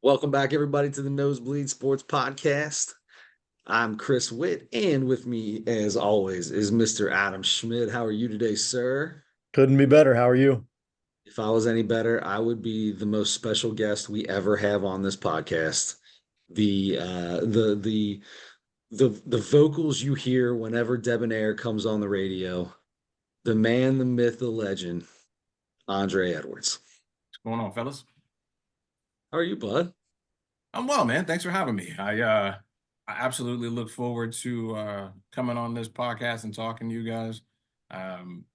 Welcome back, everybody, to the Nosebleed Sports Podcast. I'm Chris Witt, and with me, as always, is Mr. Adam Schmidt. How are you today, sir? Couldn't be better. How are you? If I was any better, I would be the most special guest we ever have on this podcast. The vocals you hear whenever Debonair comes on the radio, the man, the myth, the legend, Andre Edwards. What's going on, fellas? How are you, bud? I'm well, man. Thanks for having me. I absolutely look forward to coming on this podcast and talking to you guys.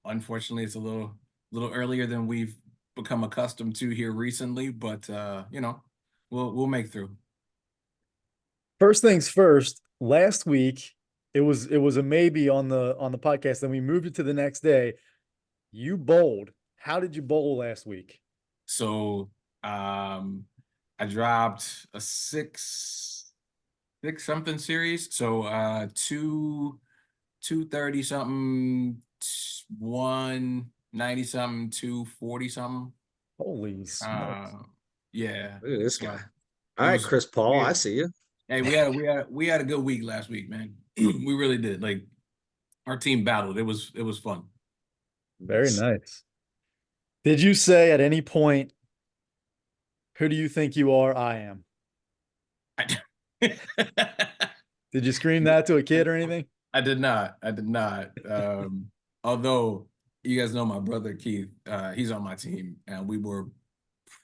Unfortunately, it's a little earlier than we've become accustomed to here recently, but we'll make through. First things first, last week it was a maybe on the podcast, then we moved it to the next day. You bowled. How did you bowl last week? So I dropped a six something series. So 230 something, 190 something, 240 something. Holy smokes. Yeah. Look at this guy. It All right, was Chris Paul, weird. I see you. Hey, we had a good week last week, man. We really did. Like, our team battled. It was fun. Very nice. Did you say at any point, who do you think you are? I am. Did you scream that to a kid or anything? I did not. Although you guys know my brother Keith, he's on my team, and we were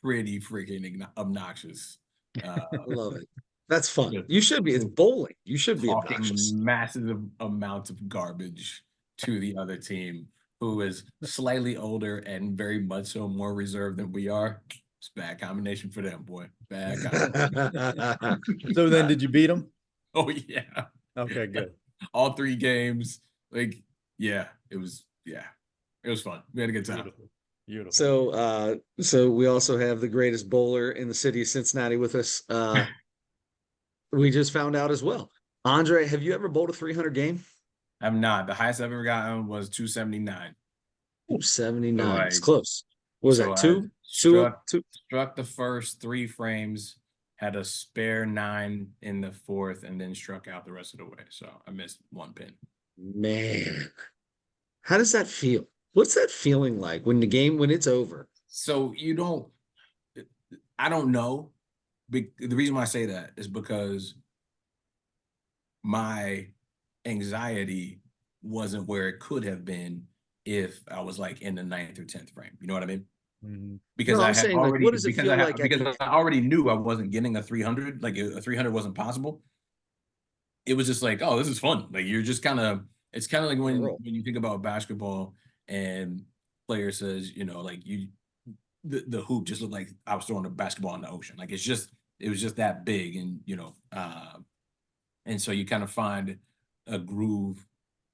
pretty freaking obnoxious. I love it. That's fun. You should be. It's bowling. You should be talking obnoxious. massive amounts of garbage to the other team, who is slightly older and very much so more reserved than we are. It's a bad combination for them, boy. Bad combination. So then did you beat him? Oh, yeah. Okay, good. All 3 games. Like, yeah, it was fun. We had a good time. Beautiful. So we also have the greatest bowler in the city of Cincinnati with us. We just found out as well. Andre, have you ever bowled a 300 game? I'm not. The highest I've ever gotten was 279. 279. So It's close. What was that? Two? Struck the first 3 frames, had a spare 9 in the 4th, and then struck out the rest of the way. So I missed 1 pin. Man, how does that feel? What's that feeling like when it's over? So I don't know. The reason why I say that is because my anxiety wasn't where it could have been if I was like in the 9th or 10th frame. You know what I mean? Mm-hmm. Because No, I'm saying, like, what does it feel like? Because I already knew I wasn't getting a 300. Like, a 300 wasn't possible. It was just like, oh, this is fun. Like, you're just it's kind of like when you think about basketball and player says, like, the hoop just looked like I was throwing a basketball in the ocean. Like, it was just that big. And, and so you kind of find a groove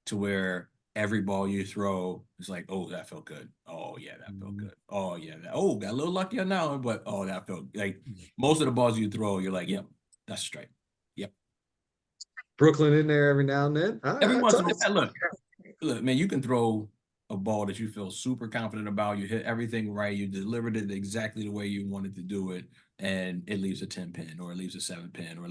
to where every ball you throw is like, oh, that felt good. Oh, yeah, that felt good. Oh, yeah. Got a little lucky on that one, but oh, that felt like most of the balls you throw, you're like, yep, that's a strike. Yep. Brooklyn in there every now and then. Every once in a while, look, man, you can throw a ball that you feel super confident about. You hit everything right. You delivered it exactly the way you wanted to do it, and it leaves a 10 pin or it leaves a 7 pin or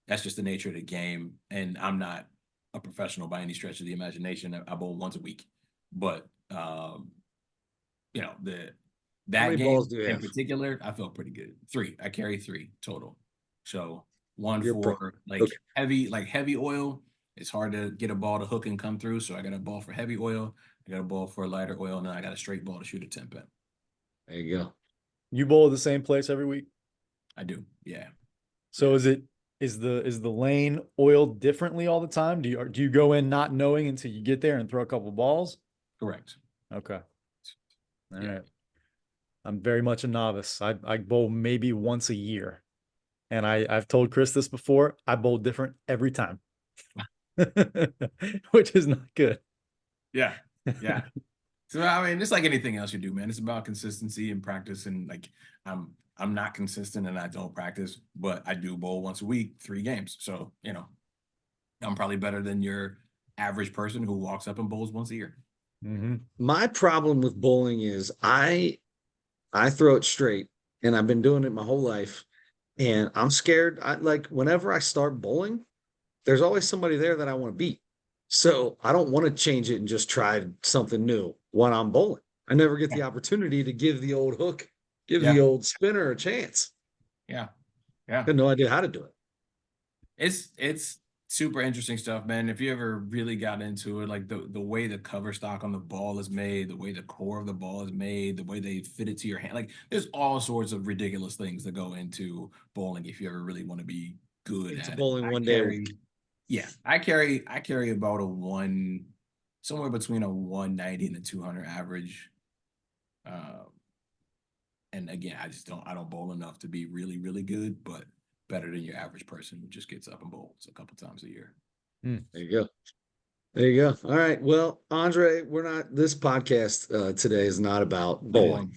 that's just the nature of the game. And I'm not a professional by any stretch of the imagination. I bowl once a week, but that game in particular, I felt pretty good. 3. I carry 3 total. So 1 for heavy oil. It's hard to get a ball to hook and come through. So I got a ball for heavy oil. I got a ball for lighter oil. And then I got a straight ball to shoot a 10 pin. There you go. You bowl at the same place every week? I do. Yeah. So is the lane oiled differently all the time? Do you go in not knowing until you get there and throw a couple balls? Correct. Okay. All right. I'm very much a novice. I bowl maybe once a year. And I've told Chris this before. I bowl different every time. Which is not good. Yeah. Yeah. So I mean, it's like anything else you do, man. It's about consistency and practice. And like I'm not consistent and I don't practice, but I do bowl once a week, 3 games. So, I'm probably better than your average person who walks up and bowls once a year. Mm-hmm. My problem with bowling is I throw it straight and I've been doing it my whole life. And I'm scared. Like whenever I start bowling, there's always somebody there that I want to beat. So I don't want to change it and just try something new when I'm bowling. I never get the opportunity to give the old hook, give the Yeah. old spinner a chance. Yeah. I Yeah. had no idea how to do it. It's super interesting stuff, man. If you ever really got into it, like the way the cover stock on the ball is made, the way the core of the ball is made, the way they fit it to your hand, like there's all sorts of ridiculous things that go into bowling if you ever really want to be good It's a at it. bowling one day a week. I carry about somewhere between a 190 and a 200 average. Um, and again, I don't bowl enough to be really, really good, but better than your average person who just gets up and bowls a couple times a year. There you go. There you go. All right. Well, Andre, this podcast today is not about bowling.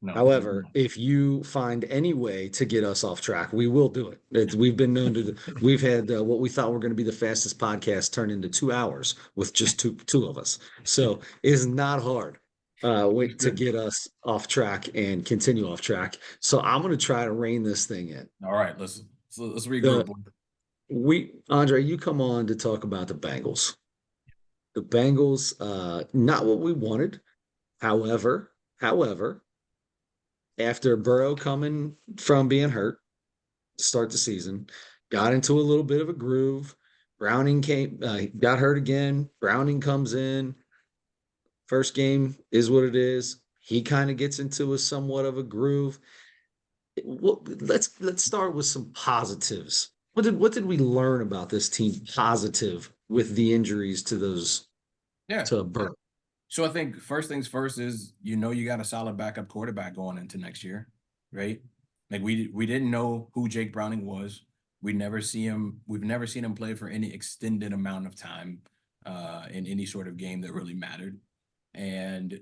No. However, if you find any way to get us off track, we will do it. We've been known to, we've had what we thought were going to be the fastest podcast turn into 2 hours with just two of us. So it's not hard to get us off track and continue off track. So I'm going to try to rein this thing in. All right, let's regroup. Andre, you come on to talk about the Bengals. The Bengals, not what we wanted. However, after Burrow coming from being hurt to start the season, got into a little bit of a groove. Browning got hurt again. Browning comes in. First game is what it is. He kind of gets into a somewhat of a groove. Let's start with some positives. What did we learn about this team positive with the injuries to those to Burrow? So I think first things first is you got a solid backup quarterback going into next year, right? Like we didn't know who Jake Browning was. We've never seen him play for any extended amount of time in any sort of game that really mattered. And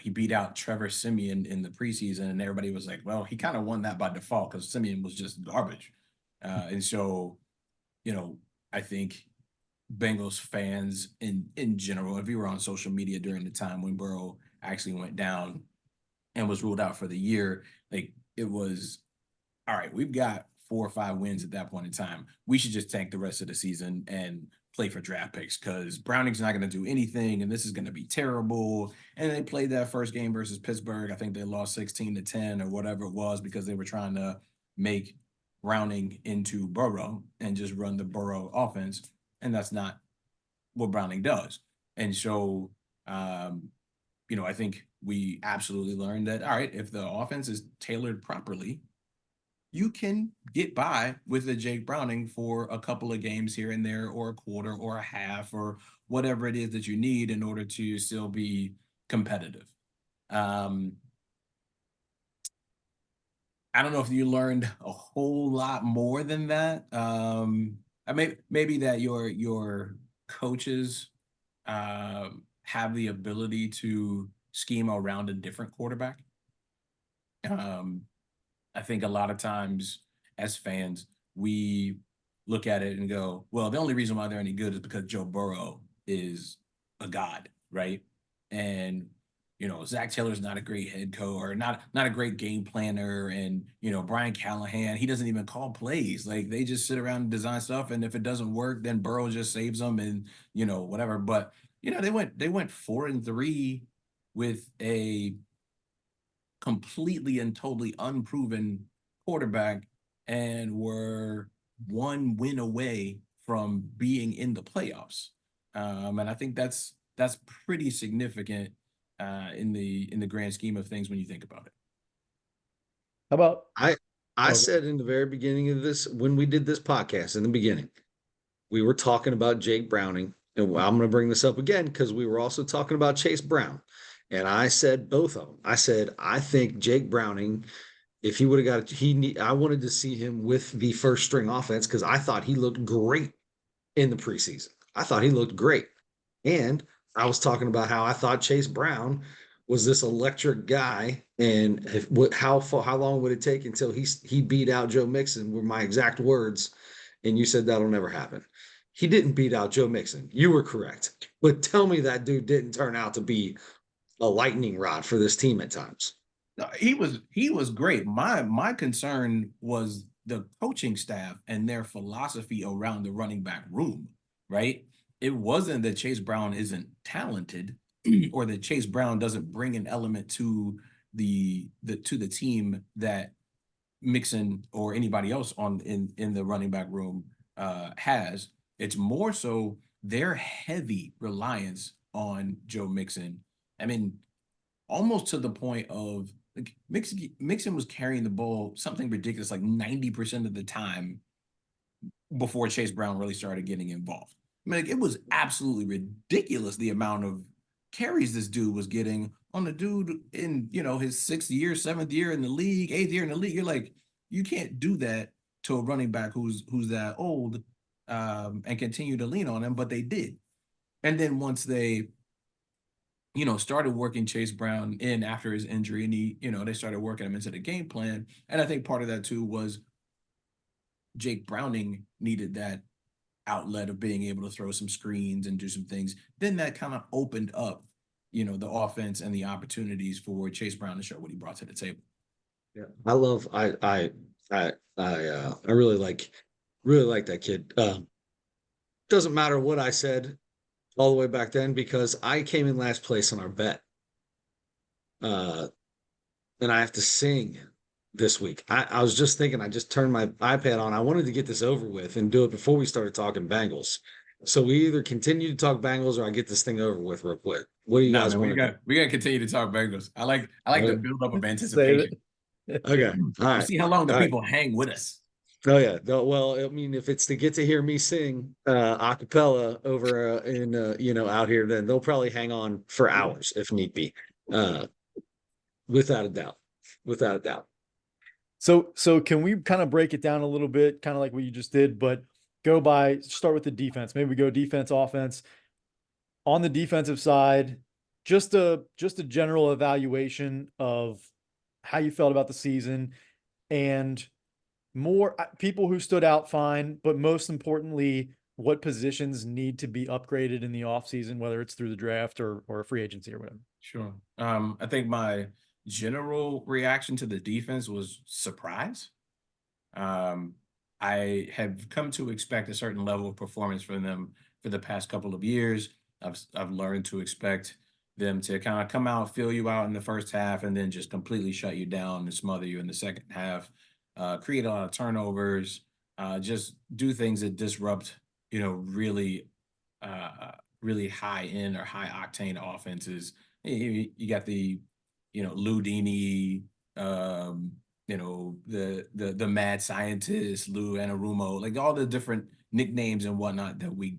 he beat out Trevor Siemian in the preseason, and everybody was like, well, he kind of won that by default because Siemian was just garbage. And so, I think Bengals fans in general, if you were on social media during the time when Burrow actually went down and was ruled out for the year, like it was, all right, we've got 4 or 5 wins at that point in time. We should just tank the rest of the season and play for draft picks because Browning's not going to do anything and this is going to be terrible. And they played that first game versus Pittsburgh. I think they lost 16-10 or whatever it was because they were trying to make Browning into Burrow and just run the Burrow offense. And that's not what Browning does. And so, I think we absolutely learned that, all right, if the offense is tailored properly, you can get by with a Jake Browning for a couple of games here and there, or a quarter or a half, or whatever it is that you need in order to still be competitive. I don't know if you learned a whole lot more than that. Maybe that your coaches have the ability to scheme around a different quarterback. I think a lot of times as fans, we look at it and go, well, the only reason why they're any good is because Joe Burrow is a god, right? And Zach Taylor's not a great head coach or not a great game planner. And, Brian Callahan, he doesn't even call plays. Like they just sit around and design stuff. And if it doesn't work, then Burrow just saves them and, whatever. But, they went 4-3 with a completely and totally unproven quarterback and were 1 win away from being in the playoffs. And I think that's pretty significant in the grand scheme of things when you think about it. How about I said in the very beginning of this, when we did this podcast in the beginning, we were talking about Jake Browning, and I'm going to bring this up again because we were also talking about Chase Brown, and I said both of them. I said I think Jake Browning, if he would have got I wanted to see him with the first string offense because I thought he looked great in the preseason. I thought he looked great, and I was talking about how I thought Chase Brown was this electric guy, and how long would it take until he beat out Joe Mixon? Were my exact words, and you said that'll never happen. He didn't beat out Joe Mixon. You were correct, but tell me that dude didn't turn out to be a lightning rod for this team at times. No, he was great. My concern was the coaching staff and their philosophy around the running back room, right? It wasn't that Chase Brown isn't talented or that Chase Brown doesn't bring an element to the team that Mixon or anybody else in the running back room has. It's more so their heavy reliance on Joe Mixon. I mean, almost to the point of like Mixon was carrying the ball something ridiculous, like 90% of the time before Chase Brown really started getting involved. I mean, like, it was absolutely ridiculous the amount of carries this dude was getting on the dude in, his 6th year, 7th year in the league, 8th year in the league. You're like, you can't do that to a running back who's that old and continue to lean on him, but they did. And then once they started working Chase Brown in after his injury, and they started working him into the game plan. And I think part of that too was Jake Browning needed that outlet of being able to throw some screens and do some things. Then that kind of opened up, the offense and the opportunities for Chase Brown to show what he brought to the table. Yeah, I really like that kid. Doesn't matter what I said all the way back then because I came in last place on our bet. And I have to sing this week. I was just thinking, I just turned my iPad on. I wanted to get this over with and do it before we started talking Bengals. So we either continue to talk Bengals or I get this thing over with real quick. What do you guys want to do? We got to continue to talk Bengals. I like the build up of anticipation. Okay. All right. We'll see how long the All people hang with us. Oh yeah. Well, I mean, if it's to get to hear me sing a cappella over in out here, then they'll probably hang on for hours if need be. Without a doubt. Without a doubt. So can we kind of break it down a little bit, kind of like what you just did, but start with the defense. Maybe we go defense, offense. On the defensive side, just a general evaluation of how you felt about the season and more people who stood out fine, but most importantly, what positions need to be upgraded in the offseason, whether it's through the draft or free agency or whatever. Sure. I think my general reaction to the defense was surprise. I have come to expect a certain level of performance from them for the past couple of years. I've learned to expect them to kind of come out, fill you out in the first half, and then just completely shut you down and smother you in the second half. Create a lot of turnovers, just do things that disrupt, really, really high end or high octane offenses. You got the, Lou Dini, the mad scientist, Lou Anarumo, like all the different nicknames and whatnot that we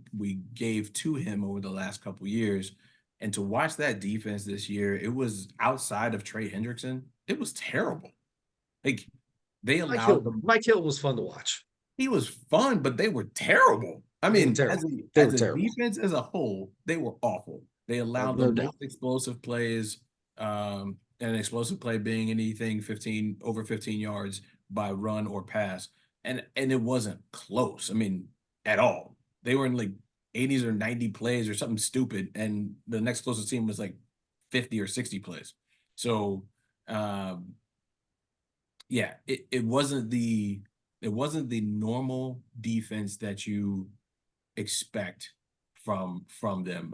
gave to him over the last couple of years. And to watch that defense this year, it was outside of Trey Hendrickson. It was terrible. Like they allowed them. Mike Hill was fun to watch. He was fun, but they were terrible. I mean, as a defense as a whole, they were awful. They allowed the most explosive plays, and an explosive play being anything over 15 yards by run or pass. And it wasn't close. I mean, at all. They were in like 80s or 90 plays or something stupid. And the next closest team was like 50 or 60 plays. So, yeah, it wasn't the normal defense that you expect from them.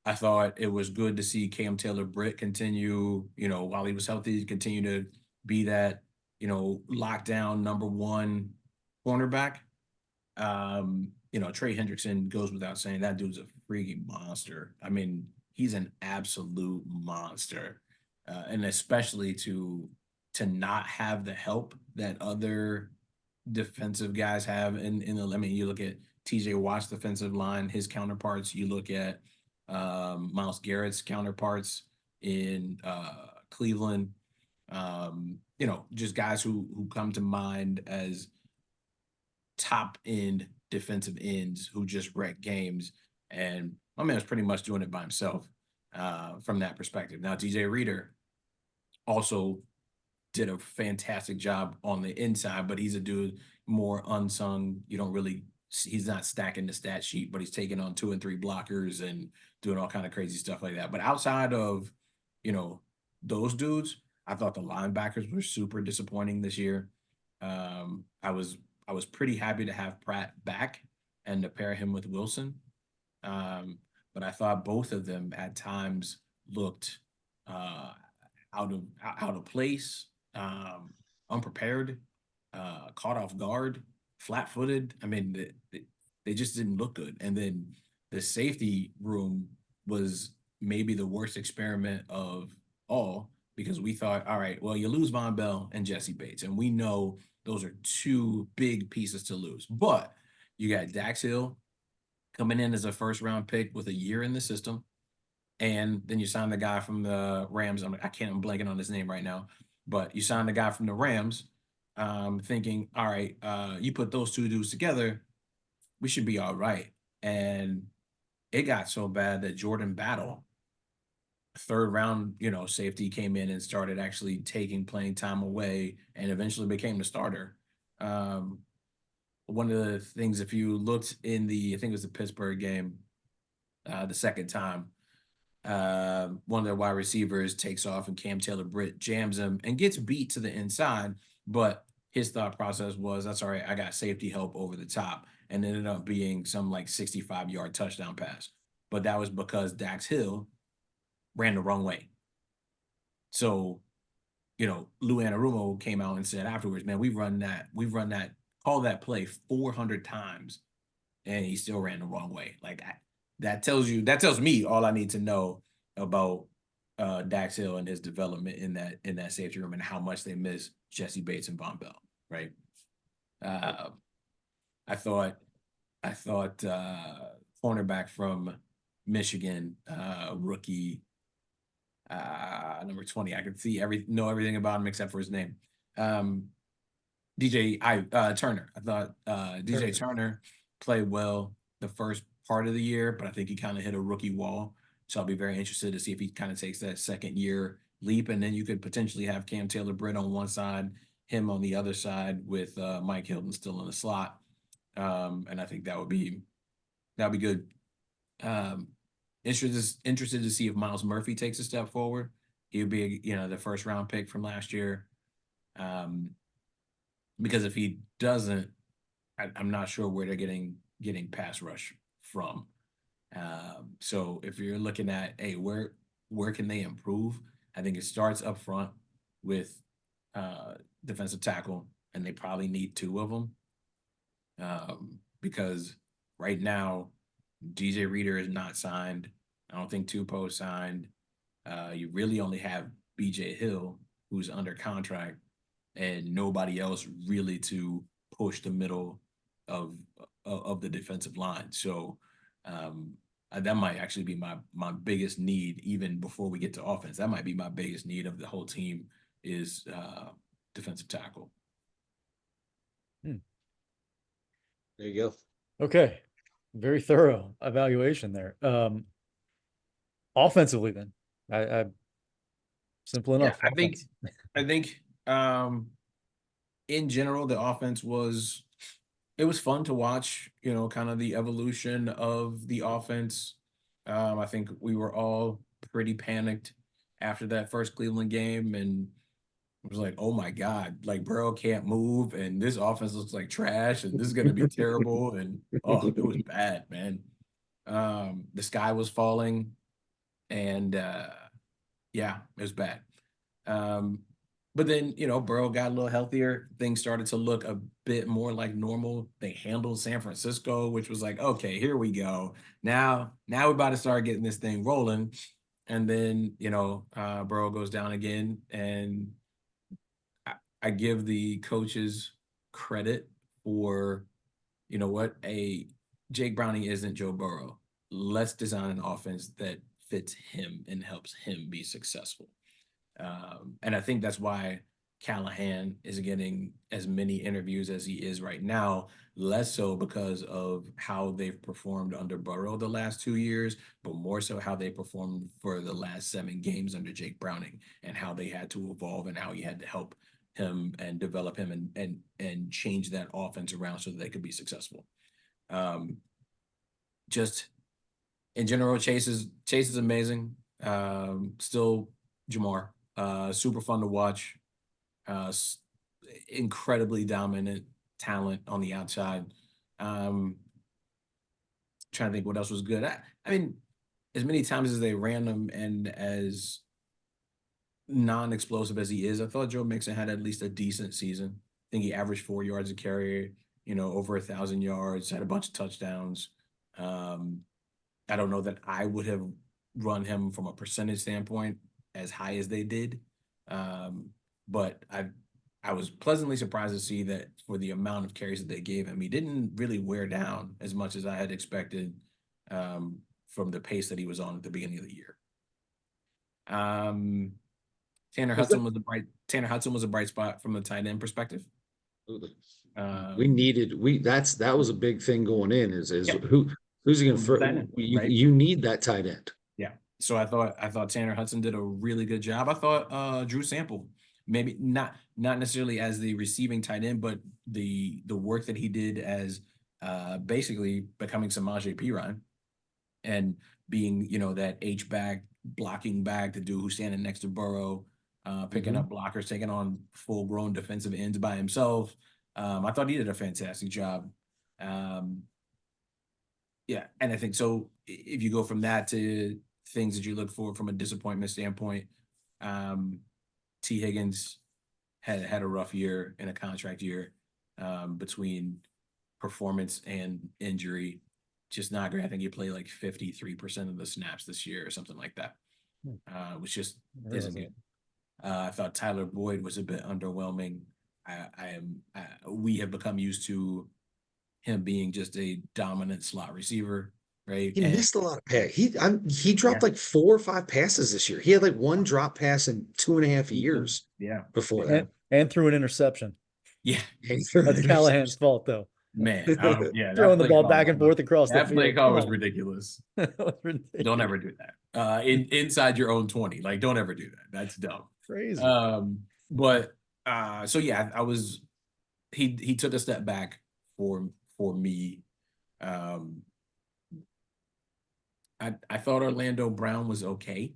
I thought it was good to see Cam Taylor-Britt continue, while he was healthy, continue to be that, lockdown number one cornerback. Trey Hendrickson goes without saying that dude's a freaking monster. I mean, he's an absolute monster. And especially to not have the help that other defensive guys have in the, I mean, you look at TJ Watt's defensive line, his counterparts, you look at Myles Garrett's counterparts in Cleveland, just guys who come to mind as top end defensive ends who just wreck games. And my man was pretty much doing it by himself from that perspective. Now, DJ Reader also did a fantastic job on the inside, but he's a dude more unsung. He's not stacking the stat sheet, but he's taking on 2 and 3 blockers and doing all kind of crazy stuff like that. But outside of, those dudes. I thought the linebackers were super disappointing this year. I was pretty happy to have Pratt back and to pair him with Wilson. But I thought both of them at times looked out of place, unprepared, caught off guard, flat-footed. I mean, they just didn't look good. And then the safety room was maybe the worst experiment of all, because we thought, all right, well, you lose Von Bell and Jesse Bates, and we know those are two big pieces to lose. But you got Dax Hill coming in as a first-round pick with a year in the system. And then you sign the guy from the Rams. I'm blanking on his name right now, but you sign the guy from the Rams, thinking, all right, you put those two dudes together, we should be all right. And it got so bad that Jordan Battle, third round, safety, came in and started actually taking playing time away and eventually became the starter. One of the things, if you looked in I think it was the Pittsburgh game, the second time, one of their wide receivers takes off and Cam Taylor-Britt jams him and gets beat to the inside, but his thought process was, that's all right, I got safety help over the top, and ended up being some like 65-yard touchdown pass. But that was because Dax Hill ran the wrong way. So, Lou Anarumo came out and said afterwards, man, we've run that, call that play 400 times, and he still ran the wrong way. Like, that tells me all I need to know about Dax Hill and his development in that safety room, and how much they miss Jesse Bates and Von Bell, right? I thought cornerback from Michigan, rookie, number 20. I could know everything about him except for his name. DJ Turner. I thought DJ Turner played well the first part of the year, but I think he kind of hit a rookie wall. So I'll be very interested to see if he kind of takes that second year leap. And then you could potentially have Cam Taylor-Britt on one side, him on the other side, with Mike Hilton still in the slot. And I think that would be good. Interested to see if Myles Murphy takes a step forward. He would be, the first round pick from last year. Because if he doesn't, I'm not sure where they're getting pass rush from. So if you're looking at, hey, where can they improve? I think it starts up front with defensive tackle, and they probably need two of them. Because right now, DJ Reader is not signed. I don't think Tupou signed. You really only have BJ Hill, who's under contract, and nobody else really to push the middle of the defensive line. So that might actually be my biggest need, even before we get to offense. That might be my biggest need of the whole team, is defensive tackle. There you go. Okay. Very thorough evaluation there. Offensively then, I simple enough. Yeah, I think in general, the offense was fun to watch, kind of the evolution of the offense. I think we were all pretty panicked after that first Cleveland game, and it was like, oh my God, like Burrow can't move, and this offense looks like trash, and this is going to be terrible. And it was bad, man. The sky was falling, and yeah, it was bad. But then, Burrow got a little healthier. Things started to look a bit more like normal. They handled San Francisco, which was like, okay, here we go. Now we're about to start getting this thing rolling. And then, Burrow goes down again. And I give the coaches credit for, Jake Browning isn't Joe Burrow. Let's design an offense that fits him and helps him be successful. And I think that's why Callahan is getting as many interviews as he is right now, less so because of how they've performed under Burrow the last 2 years, but more so how they performed for the last 7 games under Jake Browning, and how they had to evolve, and how he had to help him and develop him and change that offense around so that they could be successful. Just in general, Chase is amazing. Still Jamar. super fun to watch. Incredibly dominant talent on the outside. Trying to think what else was good. I mean, as many times as they ran him and as non-explosive as he is, I thought Joe Mixon had at least a decent season. I think he averaged 4 yards a carry, over 1,000 yards, had a bunch of touchdowns. I don't know that I would have run him from a percentage standpoint as high as they did. But I was pleasantly surprised to see that for the amount of carries that they gave him, he didn't really wear down as much as I had expected from the pace that he was on at the beginning of the year. Tanner Hudson was a bright spot from the tight end perspective. That was a big thing going in is Yeah. who's he going to throw? Right? You need that tight end. Yeah. So I thought Tanner Hudson did a really good job. I thought Drew Sample, maybe not necessarily as the receiving tight end, but the work that he did as basically becoming Samaje Perine and being, that H-back blocking back to do who's standing next to Burrow, picking up blockers, taking on full-grown defensive ends by himself. I thought he did a fantastic job. Yeah, and I think so. If you go from that to things that you look for from a disappointment standpoint, T. Higgins had a rough year and a contract year between performance and injury. Just not great. I think he played like 53% of the snaps this year or something like that, which just isn't good. I thought Tyler Boyd was a bit underwhelming. We have become used to him being just a dominant slot receiver, right? He missed a lot of passes. He dropped like 4 or 5 passes this year. He had like 1 drop pass in 2.5 years. Yeah, before that, and threw an interception. Yeah, that's Callahan's fault, though. Man, yeah, throwing the ball back and forth across the field. That play call was ridiculous. Don't ever do that. Inside your own 20, like don't ever do that. That's dumb. Crazy. So yeah, he took a step back for me. I thought Orlando Brown was okay.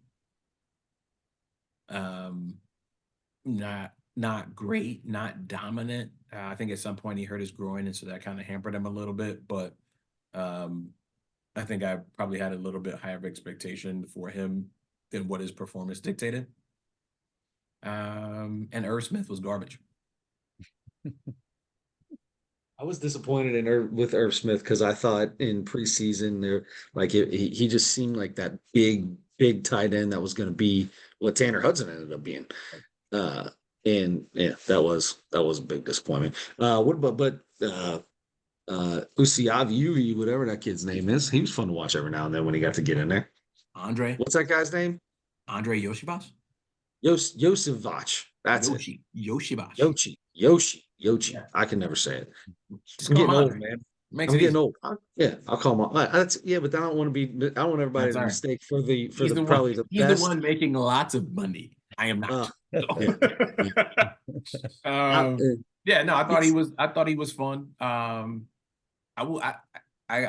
Not great, not dominant. I think at some point he hurt his groin, and so that kind of hampered him a little bit. But I think I probably had a little bit higher expectation for him than what his performance dictated. And Irv Smith was garbage. I was disappointed with Irv Smith because I thought in preseason he just seemed like that big tight end that was going to be what Tanner Hudson ended up being. And yeah, that was a big disappointment. Usiavu, whatever that kid's name is, he was fun to watch every now and then when he got to get in there. What's that guy's name? Andre Yoshibas? Yosivach. That's Yoshi. it. Yoshibas. Yoshi. Yeah. I can never say it. Just I'm call getting him old, Andre. man. Makes I'm it getting easy. old. I'll call him. But I don't want everybody to mistake for the He's best. the one making lots of money. I am not. Yeah. I thought he was fun. I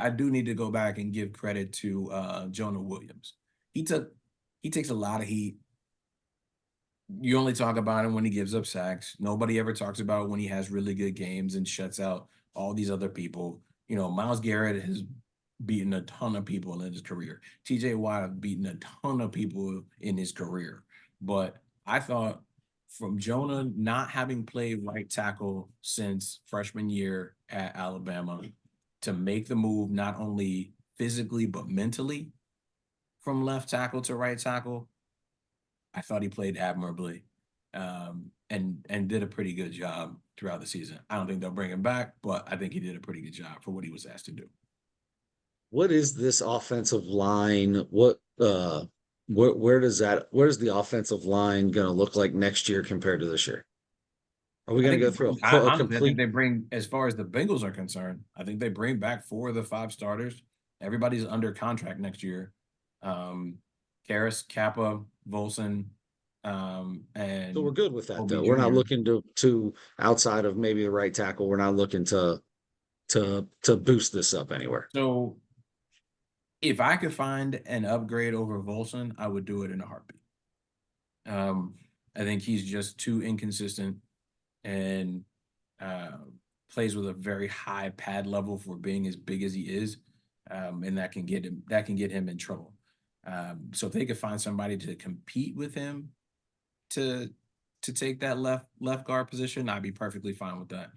do need to go back and give credit to Jonah Williams. He takes a lot of heat. You only talk about him when he gives up sacks. Nobody ever talks about when he has really good games and shuts out all these other people. Myles Garrett has beaten a ton of people in his career. TJ Watt has beaten a ton of people in his career. But I thought from Jonah not having played right tackle since freshman year at Alabama to make the move not only physically but mentally from left tackle to right tackle, I thought he played admirably and did a pretty good job throughout the season. I don't think they'll bring him back, but I think he did a pretty good job for what he was asked to do. What is this offensive line? Where's the offensive line going to look like next year compared to this year? Are we going to go through a complete? I think they bring, as far as the Bengals are concerned, I think they bring back 4 of the 5 starters. Everybody's under contract next year. Karras, Kappa, Volson, and so we're good with that, OB though. We're not Jr. looking to outside of maybe the right tackle. We're not looking to boost this up anywhere. So if I could find an upgrade over Volson, I would do it in a heartbeat. I think he's just too inconsistent and plays with a very high pad level for being as big as he is, and that can get him in trouble. So if they could find somebody to compete with him to take that left guard position, I'd be perfectly fine with that.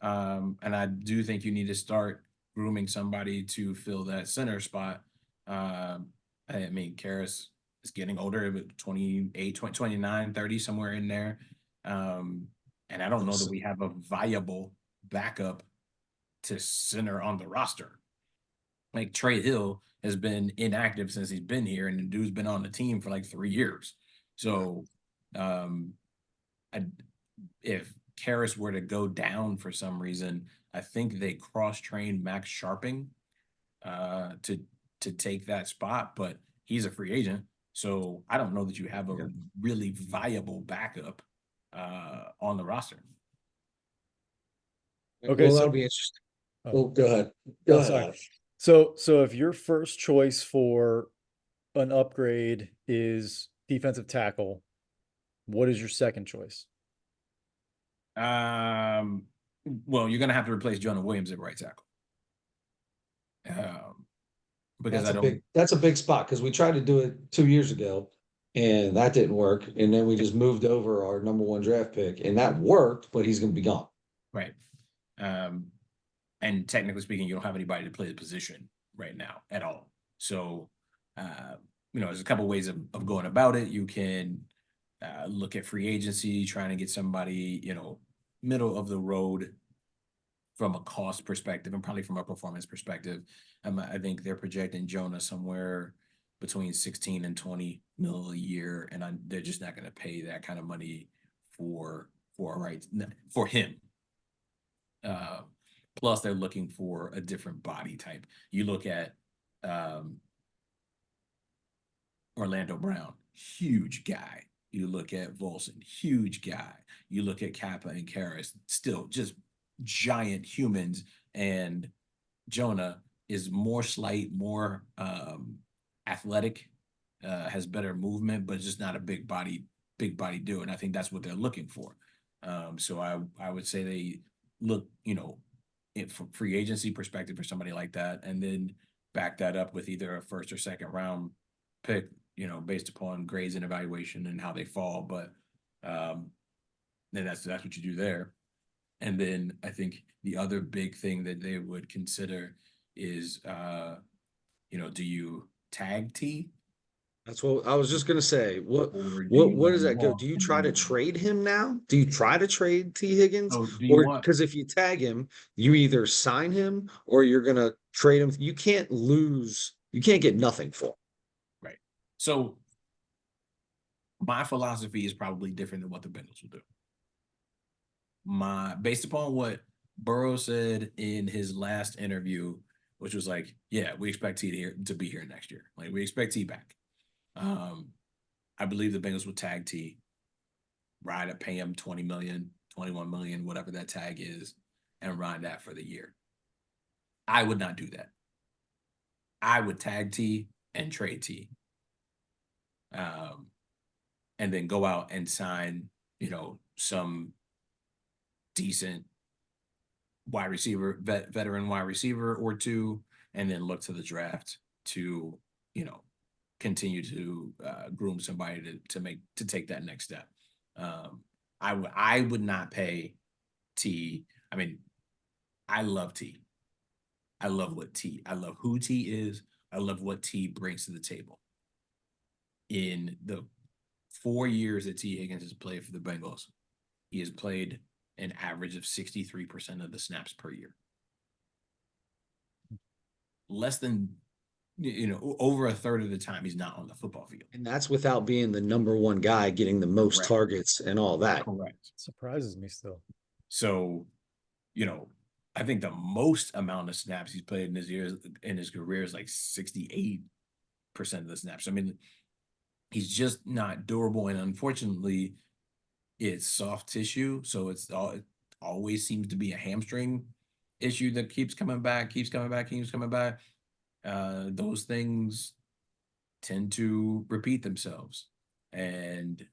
And I do think you need to start grooming somebody to fill that center spot. I mean, Karras is getting older, but 28, 20, 29, 30, somewhere in there. And I don't know that we have a viable backup to center on the roster. Like Trey Hill has been inactive since he's been here, and the dude's been on the team for like 3 years. So if Karras were to go down for some reason, I think they cross-trained Max Sharping to take that spot, but he's a free agent. So I don't know that you have a really viable backup on the roster. Okay, well, so that'll be interesting. Oh. Well, go ahead. Oh, Go ahead. sorry. Adam. So if your first choice for an upgrade is defensive tackle, what is your second choice? Well, you're gonna have to replace Jonah Williams at right tackle. Because that's a big spot because we tried to do it 2 years ago and that didn't work. And then we just moved over our number 1 draft pick and that worked, but he's gonna be gone. Right. And technically speaking, you don't have anybody to play the position right now at all. So there's a couple ways of going about it. You can look at free agency, trying to get somebody, middle of the road from a cost perspective and probably from a performance perspective. I think they're projecting Jonah somewhere between 16 and 20 mil a year, and they're just not going to pay that kind of money for him. Plus, they're looking for a different body type. You look at Orlando Brown, huge guy. You look at Volson, huge guy. You look at Kappa and Karras, still just giant humans. And Jonah is more slight, more athletic, has better movement, but just not a big body dude. And I think that's what they're looking for. So I would say they look, from free agency perspective for somebody like that, and then back that up with either a first or second round pick, based upon grades and evaluation and how they fall. But then that's what you do there. And then I think the other big thing that they would consider is, do you tag T? That's what I was just gonna say. What does that go? Do you try to him? trade him now? Do you try to trade T. Higgins? So do you Or want? because if you tag him, you either sign him or you're gonna trade him. You can't lose. You can't get nothing for him. Right. So my philosophy is probably different than what the Bengals will do. Based upon what Burrow said in his last interview, which was like, yeah, we expect T to be here next year. Like, we expect T back. I believe the Bengals would tag T, ride it, pay him 20 million, 21 million, whatever that tag is, and ride that for the year. I would not do that. I would tag T and trade T. And then go out and sign, some decent wide receiver, veteran wide receiver or two, and then look to the draft to, continue to groom somebody to take that next step. I would not pay T. I mean, I love T. I love who T is. I love what T brings to the table. In the 4 years that T. Higgins has played for the Bengals, he has played an average of 63% of the snaps per year. Less than, over a third of the time he's not on the football field. And that's without being the number 1 guy getting the most Correct. targets and all that. Correct. Surprises me still. So, I think the most amount of snaps he's played in his career is like 68% of the snaps. I mean, he's just not durable, and unfortunately, it's soft tissue, so it always seems to be a hamstring issue that keeps coming back. Those things tend to repeat themselves, and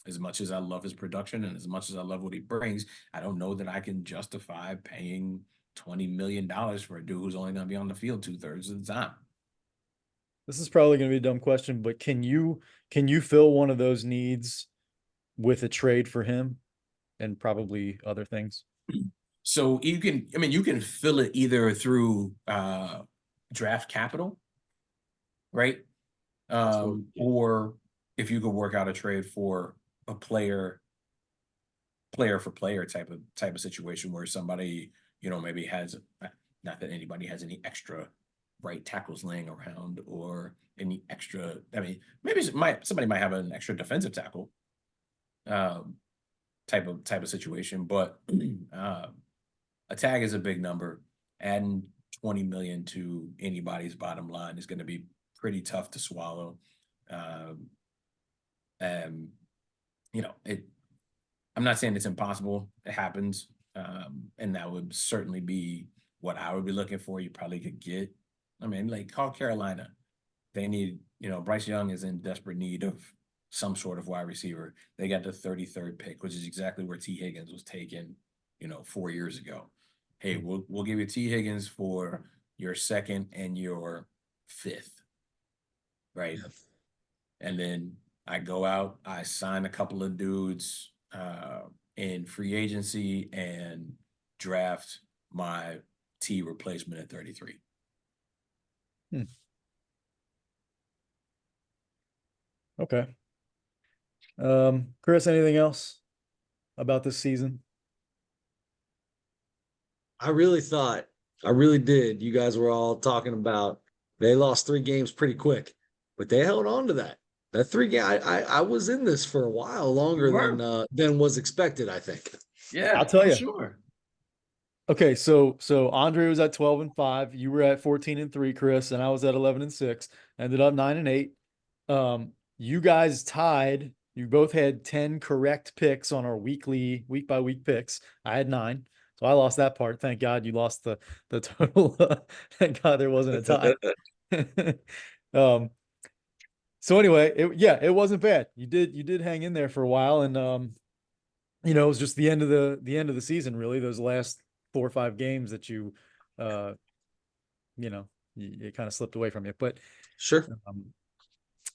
as much as I love his production and as much as I love what he brings, I don't know that I can justify paying $20 million for a dude who's only going to be on the field 2/3 of the time. This is probably going to be a dumb question, but can you fill one of those needs with a trade for him and probably other things? So you can fill it either through draft capital, right? Or if you could work out a trade for a player for player type of situation where somebody, maybe has, not that anybody has any extra right tackles laying around or any extra, maybe somebody might have an extra defensive tackle type of situation, but a tag is a big number. Adding 20 million to anybody's bottom line is going to be pretty tough to swallow. And I'm not saying it's impossible. It happens. And that would certainly be what I would be looking for. You probably could get, call Carolina. They need, Bryce Young is in desperate need of some sort of wide receiver. They got the 33rd pick, which is exactly where T. Higgins was taken, 4 years ago. Hey, we'll give you T. Higgins for your 2nd and your 5th. Right. Yeah. And then I go out, I sign a couple of dudes in free agency and draft my T replacement at 33. Okay. Chris, anything else about this season? I really did. You guys were all talking about they lost 3 games pretty quick, but they held on to that. That 3 game, I was in this for a while longer than was expected, I think. Yeah, I'll tell you. Sure. Okay, so Andre was at 12-5. You were at 14-3, Chris, and I was at 11-6. Ended up 9-8. You guys tied. You both had 10 correct picks on our week by week picks. I had 9. So I lost that part. Thank God you lost the total. Thank God there wasn't a tie. So anyway, it wasn't bad. You did hang in there for a while, and it was just the end of the season, really. Those last 4 or 5 games that you it kind of slipped away from you. But sure.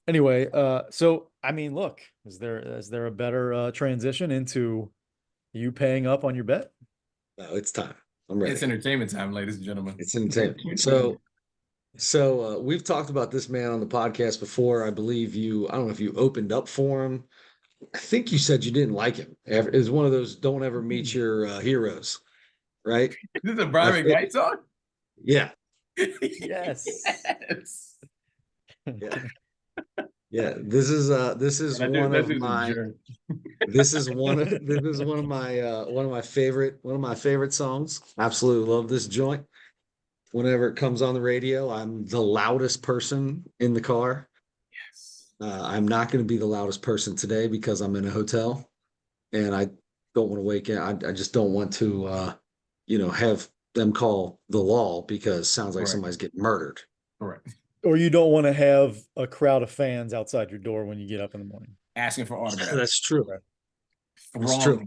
Anyway, so look, is there a better transition into you paying up on your bet? No, it's time. I'm ready. It's entertainment time, ladies and gentlemen. It's entertainment. So we've talked about this man on the podcast before. I believe I don't know if you opened up for him. I think you said you didn't like him. It's one of those don't ever meet your heroes, right? Is this a Brian McKnight song? Yeah. Yes. Yeah. Yeah. This is one of my favorite songs. Absolutely love this joint. Whenever it comes on the radio, I'm the loudest person in the car. Yes. I'm not going to be the loudest person today because I'm in a hotel and I don't want to wake in. I just don't want to, have them call the law because it sounds like somebody's getting murdered. Correct. Or you don't want to have a crowd of fans outside your door when you get up in the morning. Asking for autographs. That's true. That's true.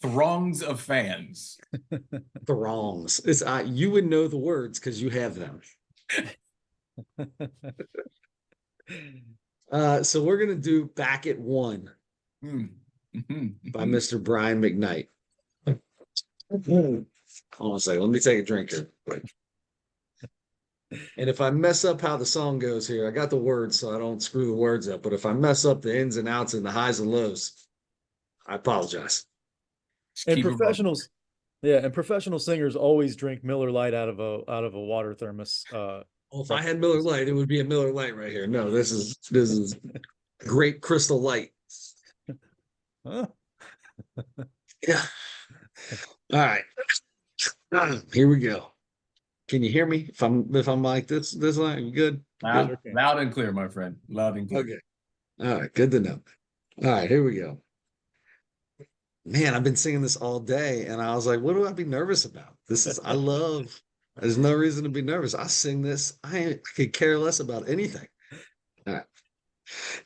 Throngs of fans. Throngs. You would know the words because you have them. So we're gonna do Back at One by Mr. Brian McKnight. Hold on a second. Let me take a drink here. And if I mess up how the song goes here, I got the words so I don't screw the words up. But if I mess up the ins and outs and the highs and lows, I apologize. And professional singers always drink Miller Lite out of a water thermos. If I had Miller Lite, it would be a Miller Lite right here. No, this is great Crystal Light. Huh? Yeah. All right. Here we go. Can you hear me? If I'm like this line, you good? Loud and clear, my friend. Loud and clear. Okay. All right. Good to know. All right. Here we go. Man, I've been singing this all day, and I was like, what do I be nervous about? There's no reason to be nervous. I sing this. I could care less about anything. All right.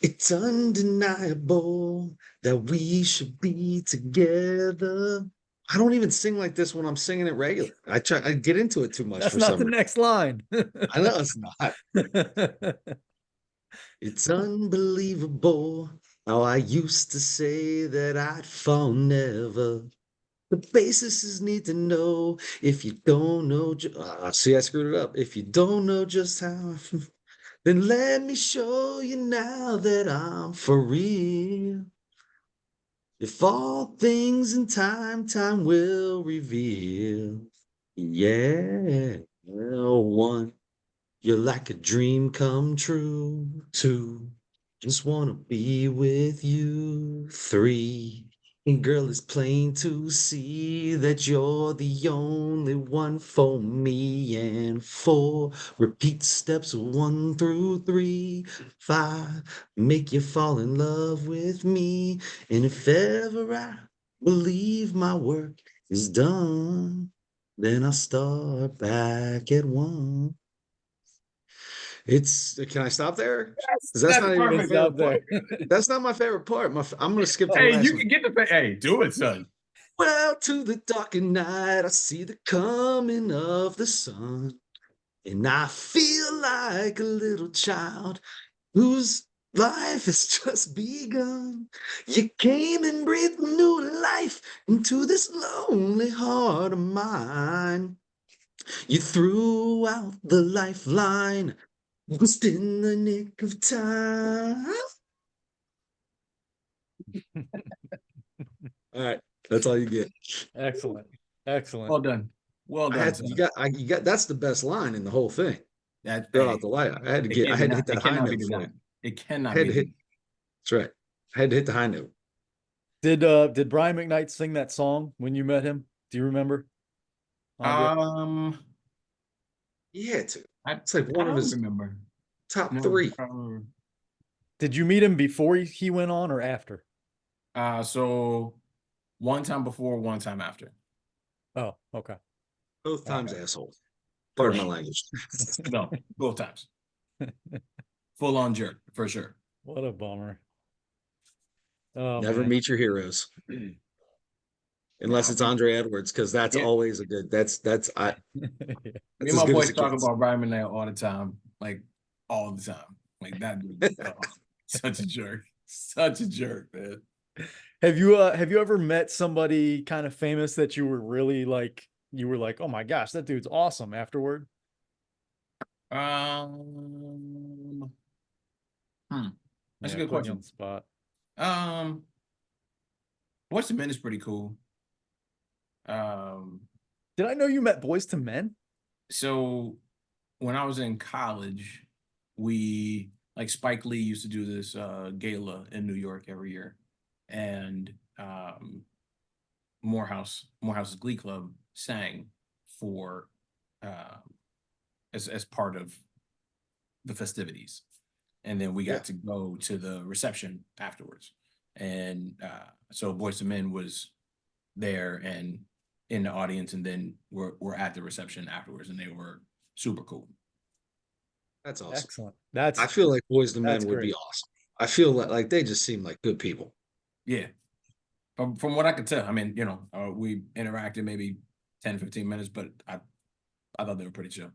It's undeniable that we should be together. I don't even sing like this when I'm singing it regular. I get into it too much That's for not some the reason. next line. I know it's not. It's unbelievable how I used to say that I'd fall never. The basis is need to know if you don't know. See, I screwed it up. If you don't know just how, then let me show you now that I'm for real. If all things in time, time will reveal. Yeah. Well, one, you're like a dream come true. Two, just wanna be with you. Three, and girl, it's plain to see that you're the only one for me. And four, repeat steps 1 through 3. 5, make you fall in love with me. And if ever I believe my work is done, then I'll start back at 1. Can I stop there? Because that's That's not even my perfect. It's favorite out part. there. That's not my favorite part. I'm gonna skip the Hey, last you one. can get the hey, do it, son. Well, to the dark of night, I see the coming of the sun, and I feel like a little child whose life has just begun. You came and breathed new life into this lonely heart of mine. You threw out the lifeline just in the nick of time. All right, that's all you get. Excellent. Excellent. Well done. Well I done, had son. you got that's the best line in the whole thing. That Throw hey, out the light. I had to it get I can't be had to done. hit that It high cannot be note for you. denied. It I cannot had be to hit denied. that's right. I had to hit the high note. Did Brian McKnight sing that song when you met him? Do you remember? Andre? He had to. I It's like I one of don't his remember. top No, 3. I don't remember. Did you meet him before he went on or after? So one time before, one time after. Oh, okay. Both All times right. asshole. Pardon my language. No, both times. Full on jerk for sure. What a bummer. Oh Never man. meet your heroes. Unless Now, it's Andre Edwards, because that's yeah, always a good Yeah. me that's and as my good as boys it talk gets. about Brian McKnight all the time, like all the time. Like that dude, such a jerk, such a jerk, man. Have you ever met somebody kind of famous that you were really like oh my gosh, that dude's awesome afterward? Um, hmm, that's a Yeah, good putting you on question. the spot. Um, What's the Men is pretty cool. Um, Did I know you met Boys to Men? so when I was in college, we like Spike Lee used to do this gala in New York every year, and Morehouse's Glee Club sang for uh, as part of the festivities, and then we Yeah, got to go to the reception afterwards, and so Boyz II Men was there and in the audience, and then we're at the reception afterwards, and they were super cool. that's awesome. Excellent. I feel like Boys to That's Men would great. be awesome. I feel like they just seem like good people. Yeah, from what I could tell, I mean, we interacted maybe 10, 15 minutes, but I thought they were pretty chill.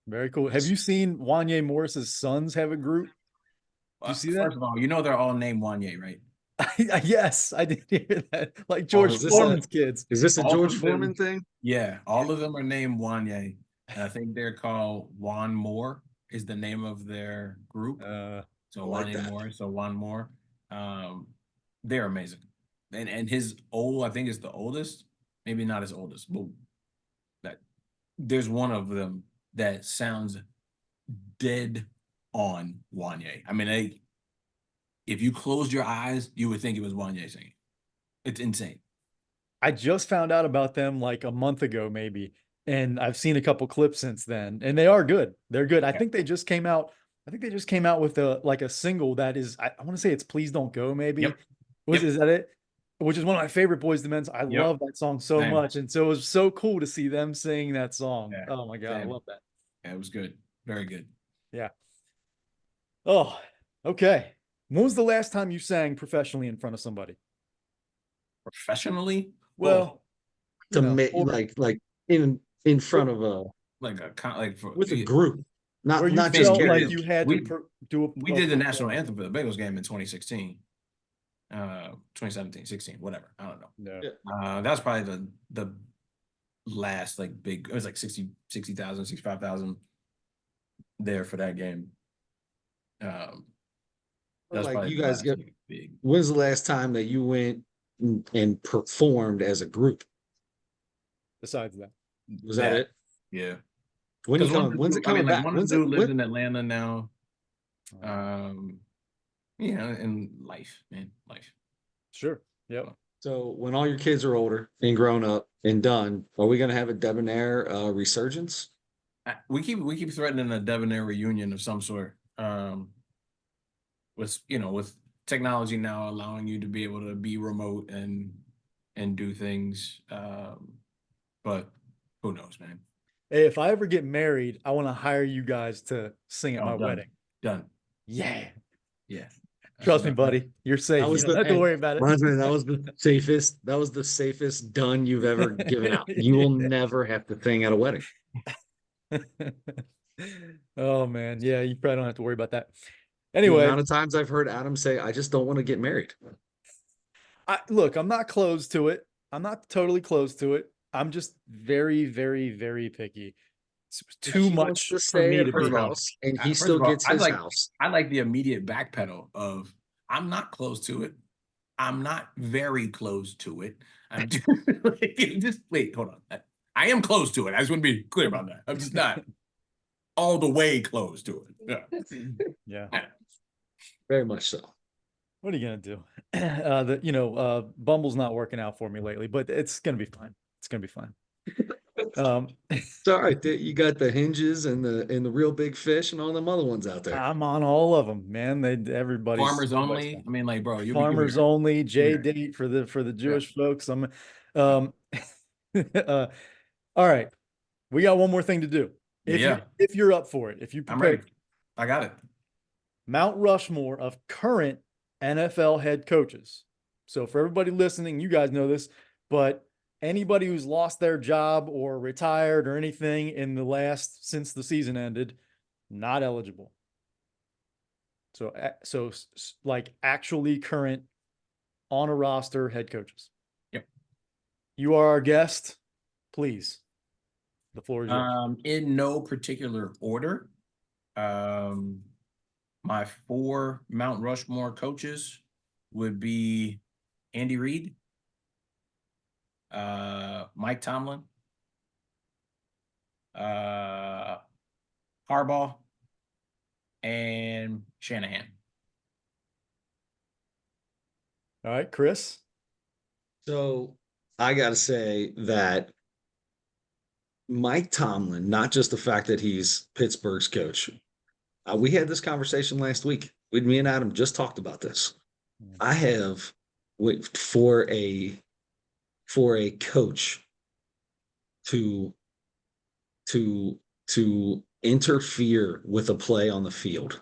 Very cool. Have you seen Wanye Morris's sons have a group? Do you see that? First of all, they're all named Wanye, right? Yes, I did hear that. Like All George Is of this a Foreman's kids. is this a all George of Foreman them, thing? yeah, all of them are named Wanye, and I think they're called Juan Moore is the name of their group. I So like Wanye that. Moore, so Juan Moore. Um, they're amazing. And I think is the oldest, maybe not his oldest, but that there's one of them that sounds dead on Wanye. I mean, if you closed your eyes, you would think it was Wanye singing. It's insane. I just found out about them like a month ago, maybe, and I've seen a couple clips since then, and they are good. They're good. I Yeah. think they just came out. I think they just came out with a single that is. I want to say it's "Please Don't Go." Maybe Yep. is that it? Which is one of my favorite Boys to Men's. I Yep. love that song so Same. much, and so it was so cool to see them sing that song. Yeah. Oh my god, I Same. love that. Yeah, it was good. Very good. Yeah. Oh, Okay. When was the last time you sang professionally in front of somebody? Professionally, Well, To make or like in front of a with a group, where you not just felt like karaoke. you had to do we did the national anthem for the Bengals game in 2016, 2017, 16, whatever. I don't know. No. That was probably the last like big. It was like 60,000, 65,000 there for that game. That's Like probably you the guys last get. big. When's the last time that you went and performed as a group? Besides that. Was that it? Yeah. When you coming? When's it coming back? One of When's the it? dude lives in Atlanta now. Oh. In life, man, life. Sure. Yep. So when all your kids are older and grown up and done, are we going to have a debonair resurgence? We keep threatening a debonair reunion of some sort. With technology now allowing you to be able to be remote and do things. But who knows, man? Hey, if I ever get married, I want to hire you guys to sing at my wedding. Done. Yeah. Yeah. Trust me, buddy. You're safe. You don't have to worry about it. That was the safest. That was the safest done you've ever given out. You will never have to sing at a wedding. Oh man, yeah, you probably don't have to worry about that. The Anyway, amount of times I've heard Adam say, "I just don't want to get married." look, I'm not closed to it. I'm not totally closed to it. I'm just very, very, very picky. It's too She wants much to for stay me at to her be. house, and he First still of all, gets his house. I like the immediate backpedal of I'm not close to it. I'm not very close to it. I'm just wait, hold on. I am close to it. I just want to be clear about that. I'm just not all the way close to it. Yeah. Very much so. What are you gonna do? Bumble's not working out for me lately, but it's gonna be fine. It's gonna be fine. It's all right. You got the Hinges and the Real Big Fish and all them other ones out there. I'm on all of them, man. Everybody's Farmers only. I mean, like, bro, farmers only. Date for the Jewish folks. All right, we got one more thing to do. If you're up for it, if you I'm prepared, ready. I got it. Mount Rushmore of current NFL head coaches. So for everybody listening, you guys know this, but anybody who's lost their job or retired or anything since the season ended, not eligible. So like actually current on a roster head coaches. Yep. You are our guest. Please. The floor is yours. In no particular order. My 4 Mount Rushmore coaches would be Andy Reid, Mike Tomlin, Harbaugh, and Shanahan. All right, Chris. So I got to say that Mike Tomlin, not just the fact that he's Pittsburgh's coach. We had this conversation last week. Me and Adam just talked about this. I have for a coach to interfere with a play on the field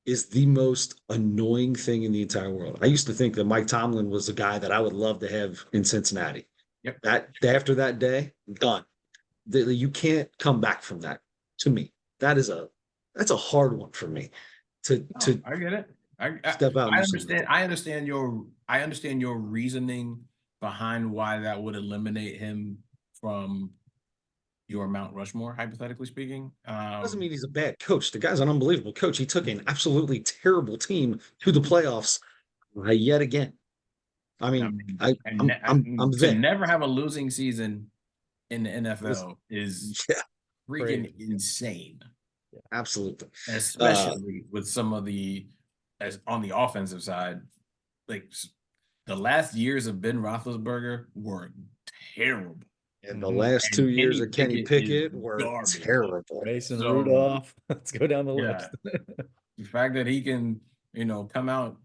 is the most annoying thing in the entire world. I used to think that Mike Tomlin was the guy that I would love to have in Cincinnati. Yep. That after that day, done. You can't come back from that. To me, that's a hard one for me. I get it. Step out. I understand your reasoning behind why that would eliminate him from your Mount Rushmore, hypothetically speaking. Doesn't mean he's a bad coach. The guy's an unbelievable coach. He took an absolutely terrible team to the playoffs yet again. I mean, I'm to there. never have a losing season in the NFL is freaking insane. Yeah, absolutely. Especially with some of as on the offensive side, like the last years of Ben Roethlisberger were terrible. And the last 2 years of Kenny Pickett were terrible. Mason Rudolph. Let's go down the list. The fact that he can, come out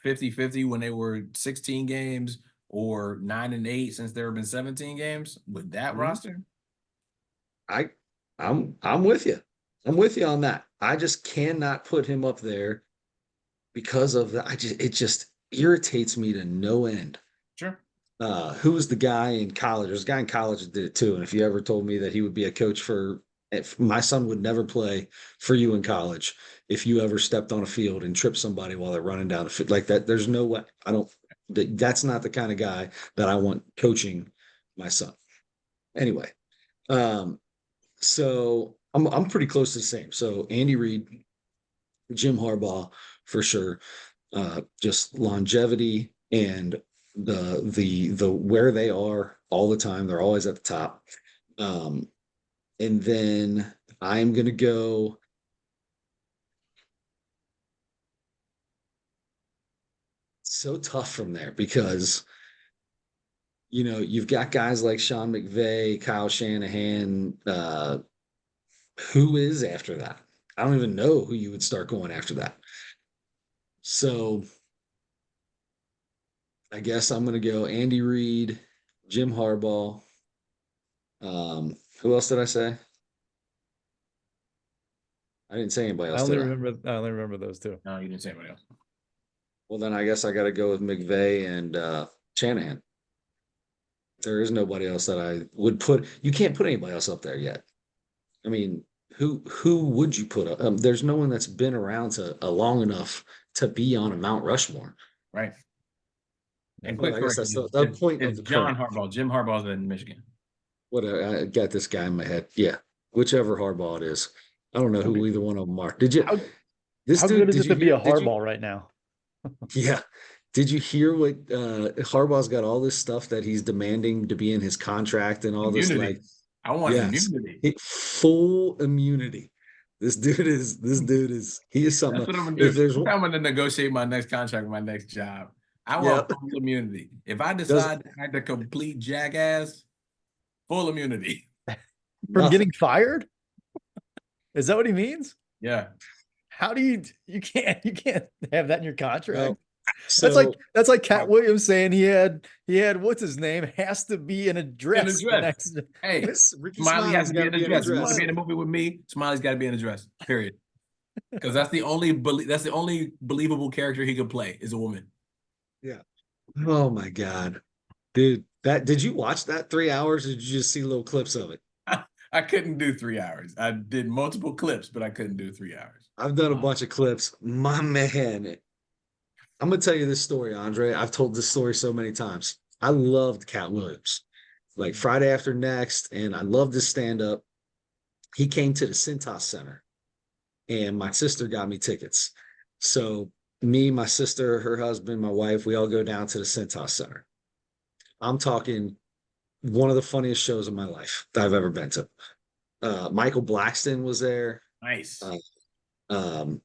50-50 when they were 16 games or 9-8 since there have been 17 games with that roster. I'm with you. I'm with you on that. I just cannot put him up there because of that. It just irritates me to no end. Sure. Who was the guy in college? There's a guy in college that did it too. And if you ever told me that he would be a coach if my son would never play for you in college, if you ever stepped on a field and tripped somebody while they're running down the field like that, there's no way. That's not the kind of guy that I want coaching my son. Anyway, so I'm pretty close to the same. So Andy Reid, Jim Harbaugh for sure. Just longevity and the where they are all the time. They're always at the top. And then I'm gonna go. So tough from there because you've got guys like Sean McVay, Kyle Shanahan. Who is after that? I don't even know who you would start going after that. So I guess I'm going to go Andy Reid, Jim Harbaugh. Who else did I say? I didn't say anybody else. I only remember those two. No, you didn't say anybody else. Well, then I guess I got to go with McVay and Shanahan. There is nobody else that I would put. You can't put anybody else up there yet. I mean, who would you put up? There's no one that's been around long enough to be on a Mount Rushmore. Right. And Well, quick I guess that's correction, the point of it's the John current. Harbaugh. Jim Harbaugh's in Michigan. What I got this guy in my head. Yeah, whichever Harbaugh it is. I don't know who either one of them are. Did you? How good is it to be a Harbaugh right now? Yeah. Did you hear what Harbaugh's got all this stuff that he's demanding to be in his contract and all Immunity. this like I want immunity. Full immunity. This dude is he is something. That's what I'm gonna If do. there's I'm gonna negotiate my next contract with my next job. I want full immunity. If I decide to act a complete jackass, full immunity. From getting fired? Is that what he means? Yeah. How do you can't have that in your contract? Well, so, that's like Cat Williams saying he had what's his name has to be an address. Hey, Smiley has to be an address. You want to be in a movie with me? Smiley's got to be an address. Period. Because that's the only believable character he could play is a woman. Yeah. Oh my God, dude! Did you watch that 3 hours? Or did you just see little clips of it? I couldn't do 3 hours. I did multiple clips, but I couldn't do 3 hours. I've done a bunch of clips. My man, I'm gonna tell you this story, Andre. I've told this story so many times. I loved Cat Williams, like Friday After Next, and I loved his stand-up. He came to the Cintas Center, and my sister got me tickets. So me, my sister, her husband, my wife, we all go down to the Cintas Center. I'm talking one of the funniest shows of my life that I've ever been to. Michael Blackston was there. Nice. There's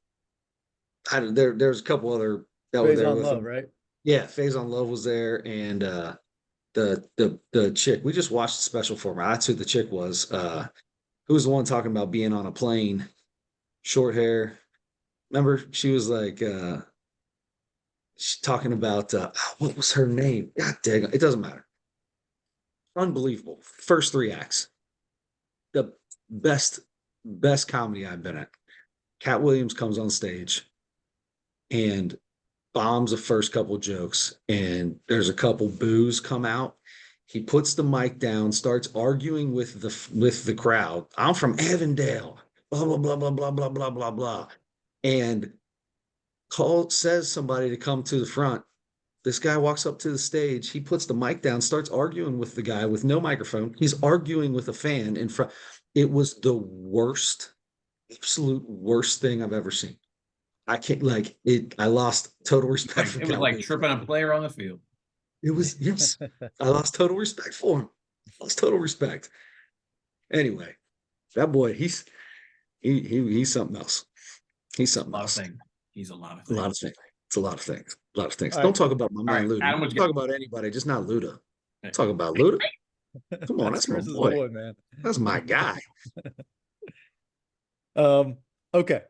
a couple other that were Phase there on with Love, him. right? Yeah, Phase on Love was there, and the chick. We just watched the special for her. That's who the chick was. Who was the one talking about being on a plane, short hair? Remember, she was like she's talking about what was her name? God dang it doesn't matter. Unbelievable. First 3 acts. The best comedy I've been at. Cat Williams comes on stage and bombs the first couple jokes, and there's a couple boos come out. He puts the mic down, starts arguing with the crowd. I'm from Avondale, blah blah blah blah blah blah blah blah blah, and says somebody to come to the front. This guy walks up to the stage. He puts the mic down, starts arguing with the guy with no microphone. He's arguing with a fan in front. It was the worst, absolute worst thing I've ever seen. I can't like it. I lost total respect for It was like tripping a player on the field. It was, yes. I lost total respect for him. Lost total respect. Anyway, that boy, he's something else. He's something else. He's a lot of things. A lot of things. It's a lot of things. A lot of things. All Don't right. talk about my man Right. Luda. Talk about anybody, just not Luda. Talk about Luda. Come on, that's my boy, man. That's my guy. Okay.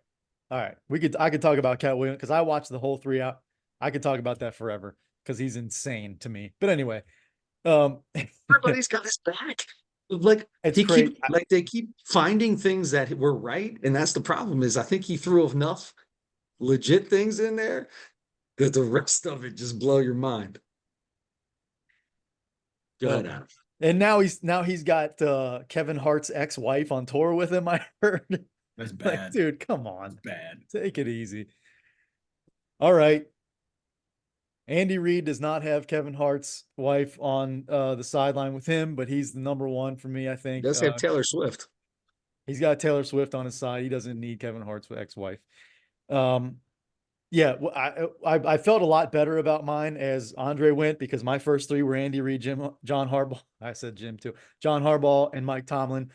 All right. I could talk about Cat Williams because I watched the whole 3 hour. I could talk about that forever because he's insane to me. But anyway, Everybody's got his back. Like It's crazy. they keep finding things that were right, and that's the problem. Is I think he threw enough legit things in there that the rest of it just blow your mind. Go ahead, Adam. And now he's got Kevin Hart's ex-wife on tour with him, I heard. That's Like, bad. dude, come on. That's bad. Take it easy. All right. Andy Reid does not have Kevin Hart's wife on the sideline with him, but he's the number one for me, I He think. does have Taylor Swift. He's got Taylor Swift on his side. He doesn't need Kevin Hart's ex-wife. Yeah, well, I felt a lot better about mine as Andre went, because my first three were Andy Reid, John Harbaugh. I said Jim too. John Harbaugh and Mike Tomlin.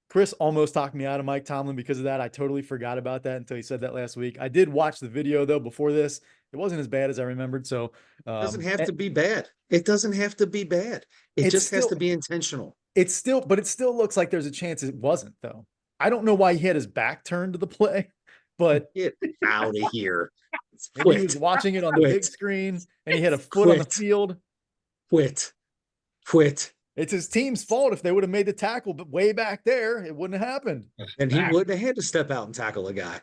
Chris almost talked me out of Mike Tomlin because of that. I totally forgot about that until he said that last week. I did watch the video though before this. It wasn't as bad as I remembered. So It doesn't have to be bad. It doesn't have to be bad. It just has to be intentional. But it still looks like there's a chance it wasn't though. I don't know why he had his back turned to the play, but Get out of here. maybe he was watching it on the big screen and he had a foot on the field. Quit. It's his team's fault. If they would have made the tackle, but way back there, it wouldn't have happened. And he wouldn't have had to step out and tackle a guy.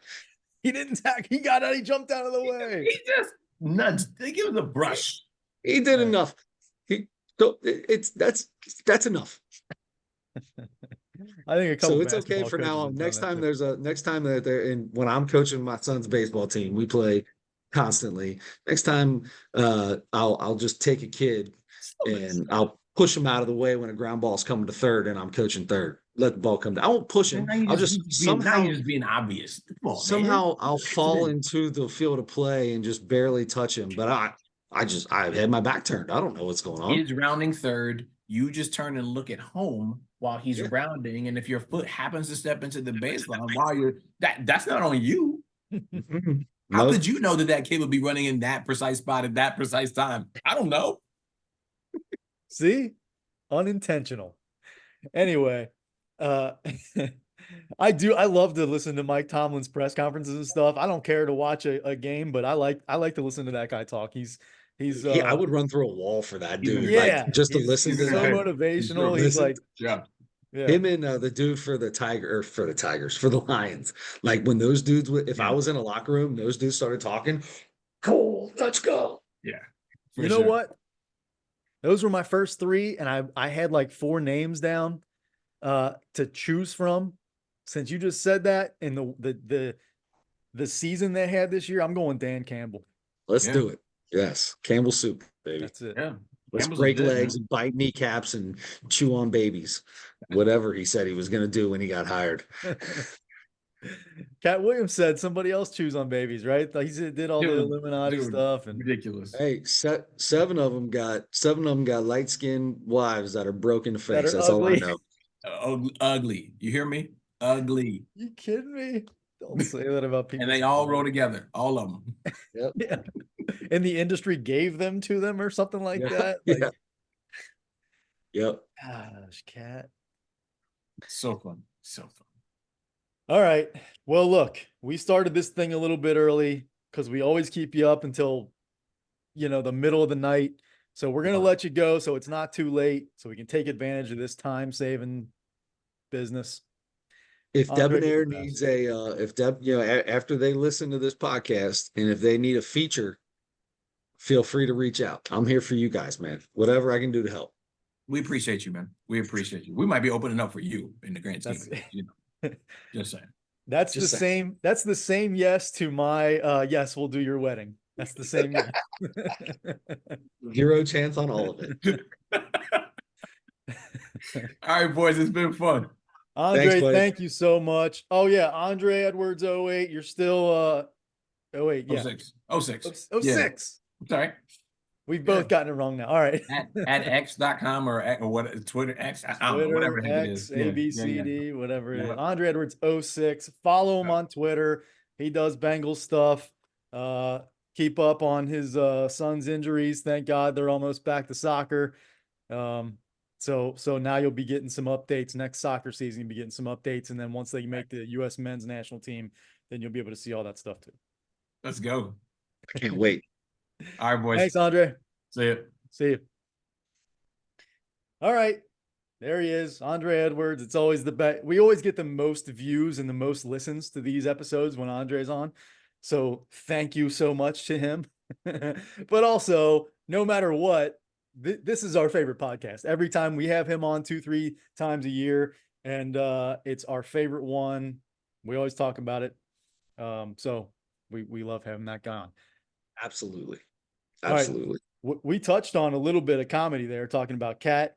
He didn't tackle. He got out. He jumped out of the way. He just nudged. They give him a brush. He did enough. That's enough. I think a couple. So it's okay for now on. Next time that they're in, when I'm coaching my son's baseball team, we play constantly. Next time, I'll just take a kid and I'll push him out of the way when a ground ball's coming to third and I'm coaching third. Let the ball come down. I won't push him. I'll just somehow just being obvious. Somehow I'll fall into the field of play and just barely touch him. But I had my back turned. I don't know what's going on. He's rounding third. You just turn and look at home while he's rounding. And if your foot happens to step into the baseline while you're that's not on you. How could you know that kid would be running in that precise spot at that precise time? I don't know. See? Unintentional. Anyway, I love to listen to Mike Tomlin's press conferences and stuff. I don't care to watch a game, but I like to listen to that guy talk. He's I would run through a wall for that dude. Yeah, like, just to listen to so that. motivational. He's like, yeah. Him and the dude for the Lions. Like when those dudes, if I was in a locker room, those dudes started talking. Cool, let's go. Yeah. You know what? Those were my first three, and I had like 4 names down to choose from. Since you just said that, in the season they had this year, I'm going Dan Campbell. Let's do it. Yes, Campbell soup, baby. That's it. Yeah. Let's break legs and bite kneecaps and chew on babies. Whatever he said he was going to do when he got hired. Cat Williams said somebody else chews on babies, right? He did all the Illuminati stuff and ridiculous. Hey, seven of them got light-skinned wives that are broken face. That's ugly. all I know. Ugly. You hear me? Ugly. You kidding me? Don't say that about people. And they all roll together, all of them. Yep. Yeah. And the industry gave them to them or something like that. Like, Yep. Gosh, Cat. So fun. So fun. All right. Well, look, we started this thing a little bit early because we always keep you up until, the middle of the night. So we're going to let you go so it's not too late so we can take advantage of this time-saving business. If Debonair needs after they listen to this podcast and if they need a feature, feel free to reach out. I'm here for you guys, man. Whatever I can do to help. We appreciate you, man. We appreciate you. We might be opening up for you in the grand scheme. Just saying. That's the same yes to my yes, we'll do your wedding. That's the same yes. 0 chance on all of it. All right, boys, it's been fun. Andre, thank you so much. Oh yeah, Andre Edwards 08. You're still 08, yeah. 06. 06. 06. Sorry. We've both gotten it wrong now. All right. At x.com or what Twitter X, I don't know, whatever X, it is. ABCD, whatever it is. Andre Edwards 06. Follow him on Twitter. He does Bengals stuff. Keep up on his son's injuries. Thank God they're almost back to soccer. So now you'll be getting some updates next soccer season. You'll be getting some updates. And then once they make the U.S. men's national team, then you'll be able to see all that stuff too. Let's go. I can't wait. All right, boys. Thanks, Andre. See you. See you. All right. There he is, Andre Edwards. It's always the best. We always get the most views and the most listens to these episodes when Andre's on. So thank you so much to him. But also, no matter what, this is our favorite podcast. Every time we have him on 2-3 times a year, and it's our favorite one. We always talk about it. So we love having that guy on. Absolutely. All right. Absolutely. We touched on a little bit of comedy there, talking about Cat.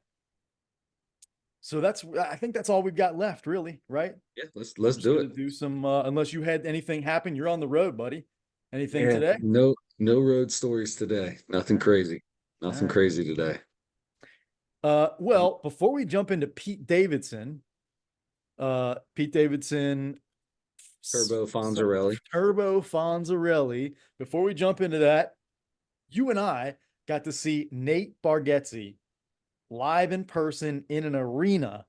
So I think that's all we've got left, really, right? Yeah, let's do it. Do some unless you had anything happen. You're on the road, buddy. Anything Yeah, today? no road stories today. Nothing crazy. Nothing right. crazy today. Well, before we jump into Pete Davidson, Turbo Fonzarelli. Before we jump into that, you and I got to see Nate Bargatze live in person in an arena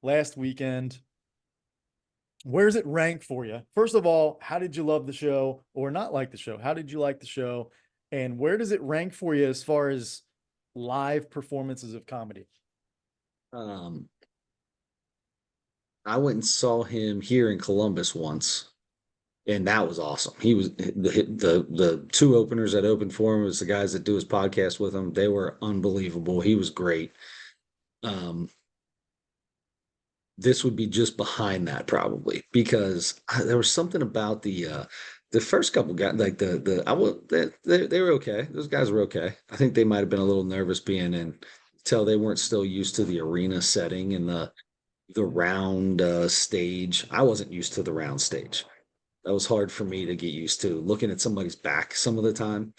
last weekend. Where's it rank for you? First of all, how did you love the show or not like the show? How did you like the show? And where does it rank for you as far as live performances of comedy? I went and saw him here in Columbus once, and that was awesome. He was the two openers that opened for him was the guys that do his podcast with him. They were unbelievable. He was great. This would be just behind that probably because there was something about the first couple guys like they were okay. Those guys were okay. I think they might have been a little nervous being in till they weren't still used to the arena setting and the round stage. I wasn't used to the round stage. That was hard for me to get used to looking at somebody's back some of the time.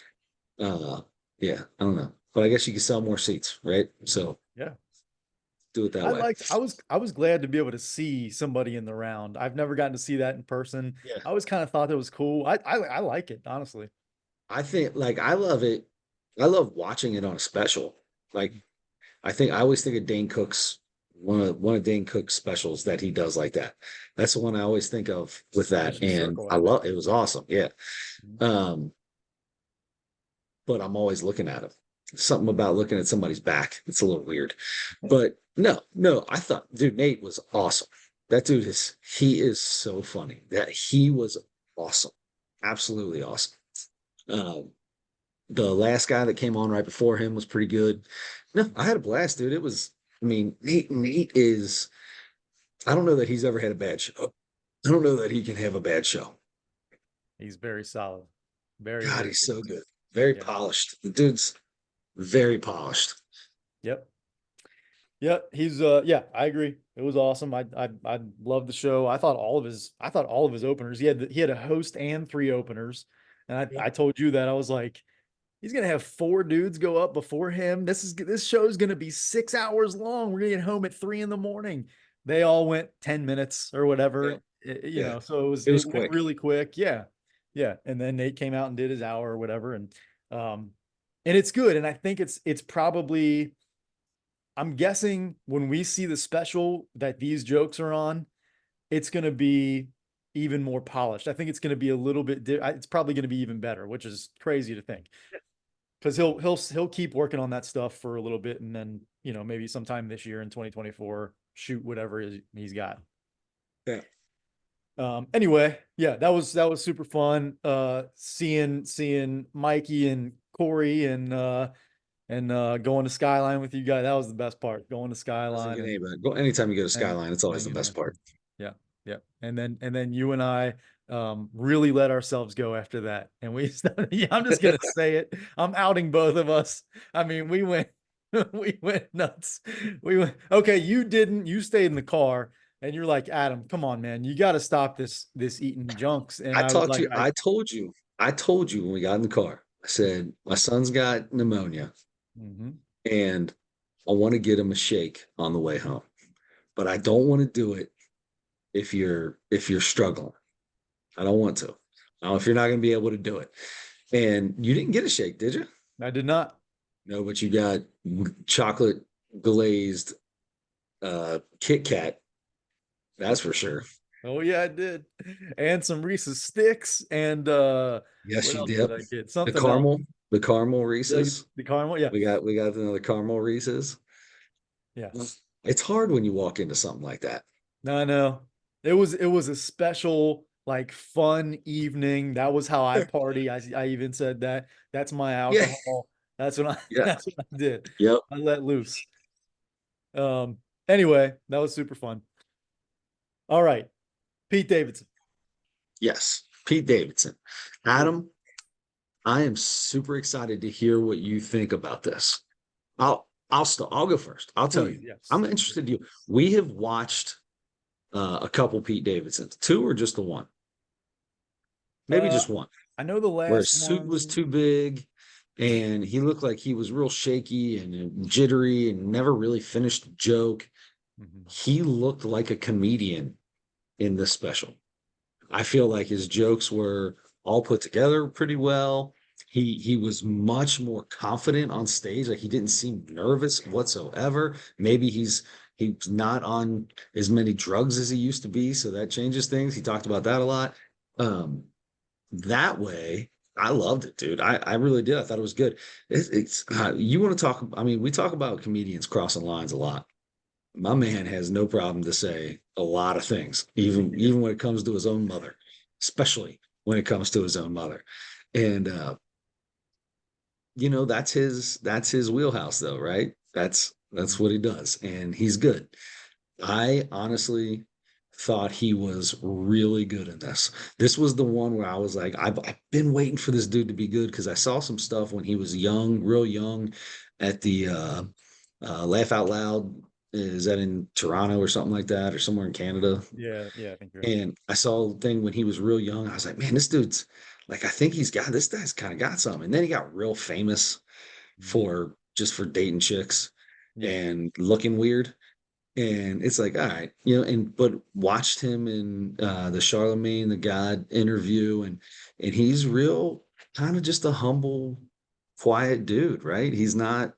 Yeah, I don't know, but I guess you can sell more seats, right? So yeah, do it that way. I was glad to be able to see somebody in the round. I've never gotten to see that in person. Yeah, I always kind of thought that was cool. I like it, honestly. I think like I love it. I love watching it on a special. Like I always think of Dane Cook's one of Dane Cook's specials that he does like that. That's the one I always think of with that. And I love it was awesome. Yeah. But I'm always looking at him. Something about looking at somebody's back. It's a little weird. But no, I thought, dude, Nate was awesome. That dude he is so funny. That he was awesome. Absolutely awesome. The last guy that came on right before him was pretty good. No, I had a blast, dude. I mean, Nate is, I don't know that he's ever had a bad show. I don't know that he can have a bad show. He's very solid. God, he's so good. Very polished. The dude's very polished. Yep. He's I agree. It was awesome. I loved the show. I thought all of his openers. He had a host and 3 openers. And I told you that I was like, he's gonna have 4 dudes go up before him. This show is gonna be 6 hours long. We're gonna get home at 3 a.m. They all went 10 minutes or whatever. You know, so it went really quick. Yeah. And then Nate came out and did his hour or whatever. And it's good. And I think it's probably, I'm guessing when we see the special that these jokes are on, it's gonna be even more polished. I think it's going to be a little bit it's probably going to be even better, which is crazy to think. Because he'll keep working on that stuff for a little bit, and then maybe sometime this year in 2024 shoot whatever he's got. Yeah. Anyway, yeah, that was super fun. Seeing Mikey and Corey and going to Skyline with you guys. That was the best part. Going to Skyline. Anytime you go to Skyline, it's always the best part. Yeah. And then you and I really let ourselves go after that. And we started, I'm just gonna say it. I'm outing both of us. I mean, we went nuts. Okay, you stayed in the car and you're like, Adam, come on, man, you gotta stop this eating junks. And I told you when we got in the car, I said, my son's got pneumonia and I want to get him a shake on the way home, but I don't want to do it if you're struggling. I don't want to. If you're not going to be able to do it. And you didn't get a shake, did you? I did not. No, but you got chocolate glazed Kit Kat. That's for sure. Oh yeah, I did. And some Reese's sticks and yes, you did. I get? Something the caramel Reese's. The caramel, yeah. We got another caramel Reese's. Yeah. It's hard when you walk into something like that. No, no. It was a special, like, fun evening. That was how I party. I even said that. That's my Yeah. alcohol. That's what I Yeah. that's what I did. Yep. I let loose. Anyway, that was super fun. All right. Pete Davidson. Yes. Pete Davidson. Cool. Adam, I am super excited to hear what you think about this. I'll go first. I'll tell Please, you. yes. I'm interested in you. We have watched a couple Pete Davidsons, two or just the one? Maybe Uh, just one, I know the where his last suit was one. too big and he looked like he was real shaky and jittery and never really finished a joke. Mhm. He looked like a comedian in this special. I feel like his jokes were all put together pretty well. He was much more confident on stage. Like he didn't seem nervous whatsoever. Maybe he's not on as many drugs as he used to be, so that changes things. He talked about that a lot. Um, that way, I loved it, dude. I really did. I thought it was good. It's you want to talk. I mean, we talk about comedians crossing lines a lot. My man has no problem to say a lot of things, even when it comes to his own mother, especially when it comes to his own mother. And that's his wheelhouse though, right? That's Mhm. what he does, and he's good. I honestly thought he was really good in this. This was the one where I was like, I've been waiting for this dude to be good because I saw some stuff when he was young, real young, at the Laugh Out Loud. Is that in Toronto or something like that, or somewhere in Canada? Yeah, yeah, I think you're right. And I saw the thing when he was real young. I was like, man, this dude's like, I think this guy's kind of got something. And then he got real famous Mhm. for dating chicks Yeah. and looking weird. And it's like, all right, but watched him in the Charlemagne the God interview, and he's real kind of just a humble, quiet dude, right? He's not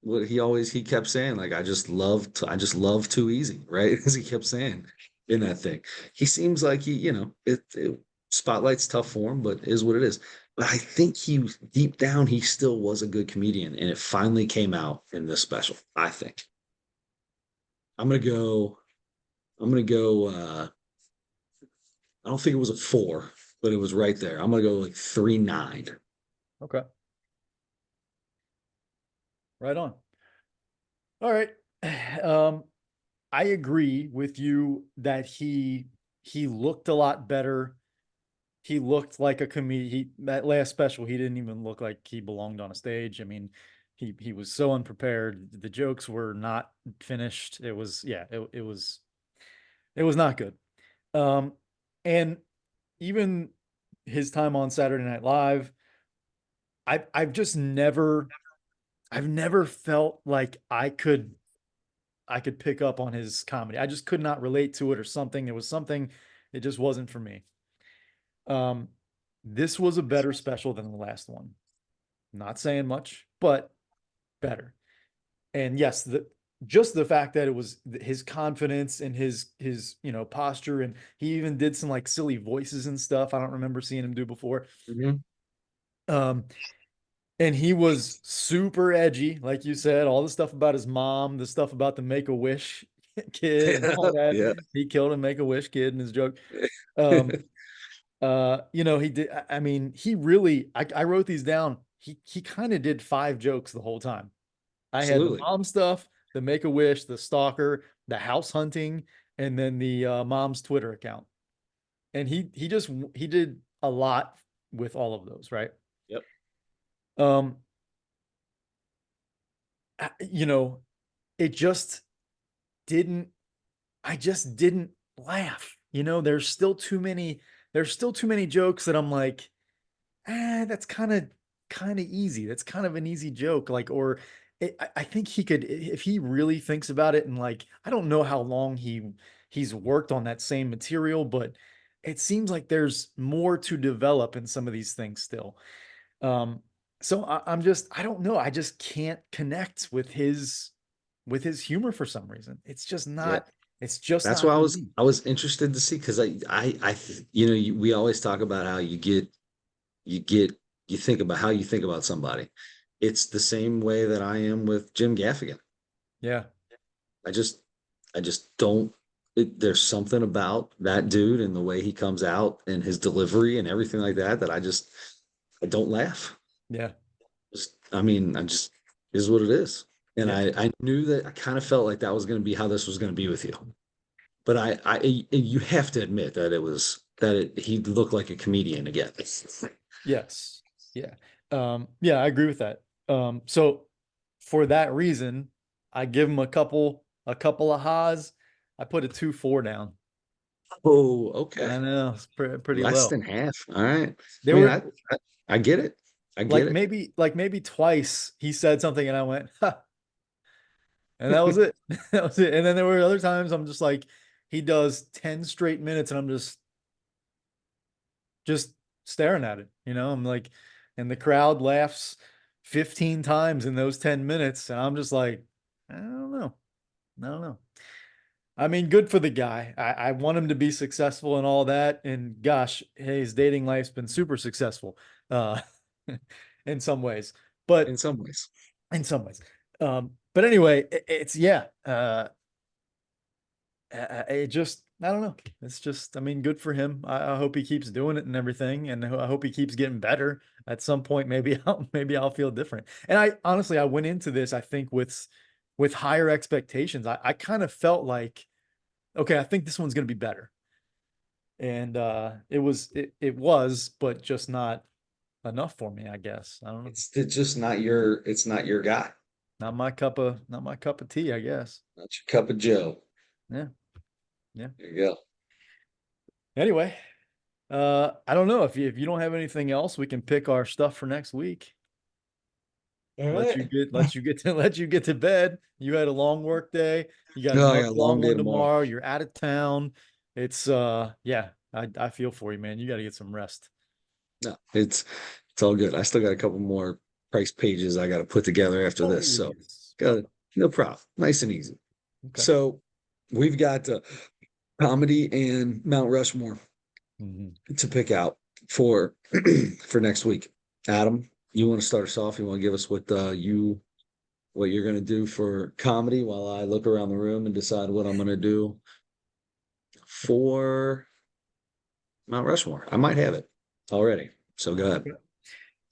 what he kept saying, like, I just love too easy, right? As he kept saying in that thing. He seems like spotlight's tough for him, but is what it is. But I think he deep down he still was a good comedian, and it finally came out in this special, I think. I'm gonna go. I'm gonna go. I don't think it was a 4, but it was right there. I'm gonna go like 3.9. Okay. Right on. All right. Um, I agree with you that he looked a lot better. He looked like a comedian. That last special, he didn't even look like he belonged on a stage. I mean, he was so unprepared. The jokes were not finished. It was, yeah, it was not good. Um, and even his time on Saturday Night Live, I've never felt like I could pick up on his comedy. I just could not relate to it or something. There was something, it just wasn't for me. Um, this was a better special than the last one. Not saying much, but better. And yes, just the fact that it was his confidence and his posture, and he even did some like silly voices and stuff. I don't remember seeing him do before. Mhm. Um, and he was super edgy, like you said, all the stuff about his mom, the stuff about the Make-A-Wish kid and all that. Yeah. He killed a Make-A-Wish kid in his joke. Um, he did. I mean, he really. I wrote these down. He kind of did 5 jokes the whole time. I had the Absolutely. mom stuff, the Make-A-Wish, the stalker, the house hunting, and then the mom's Twitter account. And he did a lot with all of those, right? Yep. Um, you know, it just didn't. I just didn't laugh. There's still too many jokes that I'm like, that's kind of easy. That's kind of an easy joke. Like, or I think he could, if he really thinks about it, and like, I don't know how long he's worked on that same material, but it seems like there's more to develop in some of these things still. Um, so I don't know. I just can't connect with his humor for some reason. Yeah. It's just That's why not I for was me. I was interested to see because we always talk about how you get you think about how you think about somebody. It's the same way that I am with Jim Gaffigan. Yeah. I just don't. There's something about that dude and the way he comes out and his delivery and everything like that that I don't laugh. Yeah. I mean, I just is what it is. And Yeah. I knew that I kind of felt like that was going to be how this was going to be with you. But you have to admit that he looked like a comedian again. Yes. Yeah. Yeah, I agree with that. So for that reason, I give him a couple of ha's. I put a 2-4 down. Oh, okay. I know it's pretty Less low. than half. All right. They I mean, were I get it. I get it. maybe twice he said something and I went, huh, and that was it. That was it. And then there were other times I'm just like, he does 10 straight minutes and I'm just staring at it. I'm like, and the crowd laughs 15 times in those 10 minutes. And I'm just like, I don't know. I don't know. I mean, good for the guy. I want him to be successful and all that. And gosh, his dating life's been super successful, uh, in some ways, In but some ways. in some ways. But anyway, it's yeah. It just, I don't know. It's just, I mean, good for him. I hope he keeps doing it and everything, and I hope he keeps getting better. At some point, maybe I'll feel different. And I honestly, I went into this, I think, with higher expectations. I kind of felt like, okay, I think this one's going to be better. And it was, but just not enough for me, I guess. I don't know. It's just it's not your guy. Not my cup of tea, I guess. Not your cup of Joe. Yeah. Yeah. There you go. Anyway, I don't know if you don't have anything else, we can pick our stuff for next week. All Let you right. get let you get to bed. You had a long work day. You got Oh, I another got a long long day one tomorrow. tomorrow. You're out of town. It's yeah, I feel for you, man. You got to get some rest. No, it's all good. I still got a couple more price pages I got to put together after Oh, this. So yes. got it. No problem. Nice and easy. Okay. So we've got comedy and Mount Rushmore Mhm. to pick out for for next week. Adam, you want to start us off? You want to give us what you're going to do for comedy while I look around the room and decide what I'm going to do for Mount Rushmore? I might have it already. So go ahead.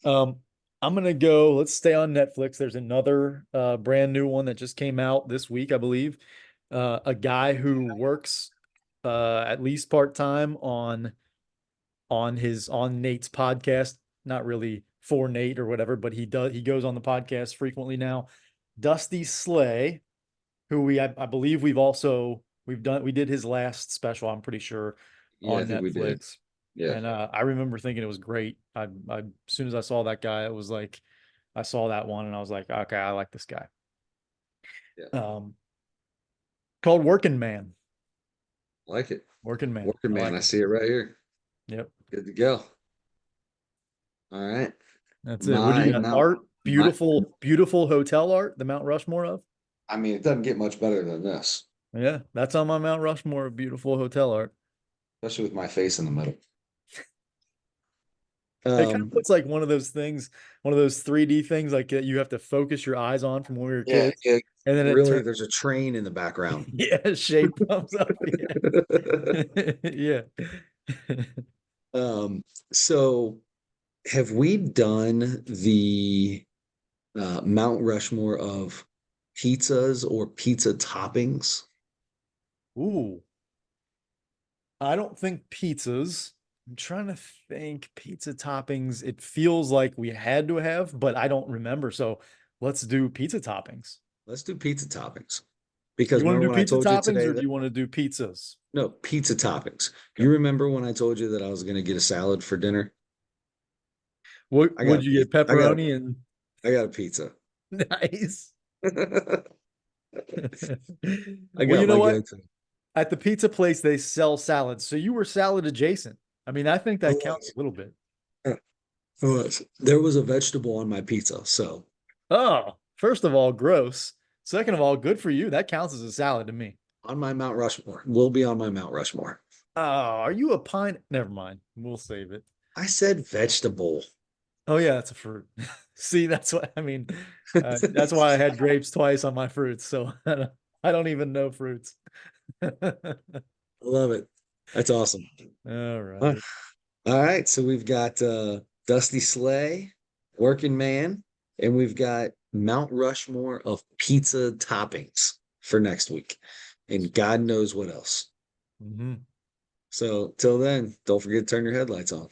Um, I'm gonna go. Let's stay on Netflix. There's another brand new one that just came out this week, I believe. A guy who works at least part time on Nate's podcast. Not really for Nate or whatever, but he goes on the podcast frequently now. Dusty Slay, who I believe we did his last special, I'm pretty sure, Yeah, I on think we did. Netflix. Yeah. And I remember thinking it was great. As soon as I saw that guy, it was like I saw that one and I was like, okay, I like this guy. Yeah. Called Working Man. Like it. Working Man. Working I man. like I it. see it right here. Yep. Good to go. All right. That's it. What do My you got? Mount, Art, my, beautiful hotel art, the Mount Rushmore of. I mean, it doesn't get much better than this, Yeah, that's on my Mount Rushmore of beautiful hotel art. especially with my face in the middle. It kind of Um, looks like one of those things, one of those 3D things like you have to focus your eyes on from when we were yeah, kids. And then it really, turns, there's a train in the background. yeah, shape comes up. Yeah. Yeah. Um, so have we done the Mount Rushmore of pizzas or pizza toppings? Ooh, I don't think pizzas. I'm trying to think pizza toppings. It feels like we had to have, but I don't remember. So let's do pizza toppings. Let's do pizza toppings. Because You want remember to do when I pizza told you toppings today or do that you want to do pizzas? no pizza toppings? Okay. You remember when I told you that I was going to get a salad for dinner? What I got would a you get? I got Pepperoni and I got a pizza. nice. I Well, got you know my what? go-to. At the pizza place, they sell salads. So you were salad adjacent. I mean, I think I that counts was. a little bit. I was. There was a vegetable on my pizza, so Oh, first of all, gross. Second of all, good for you. That counts as a salad to me. on my Mount Rushmore. Will be on my Mount Rushmore. Oh, are you a pine? Never mind. We'll save it. I said vegetable. Oh yeah, that's a fruit. See, that's what I mean. That's why I had grapes twice on my fruits. So I don't even know fruits. I love it. That's awesome. All right. All right. So we've got Dusty Slay, Working Man, and we've got Mount Rushmore of pizza toppings for next week. And God knows what else. Mm-hmm. So till then, don't forget to turn your headlights on.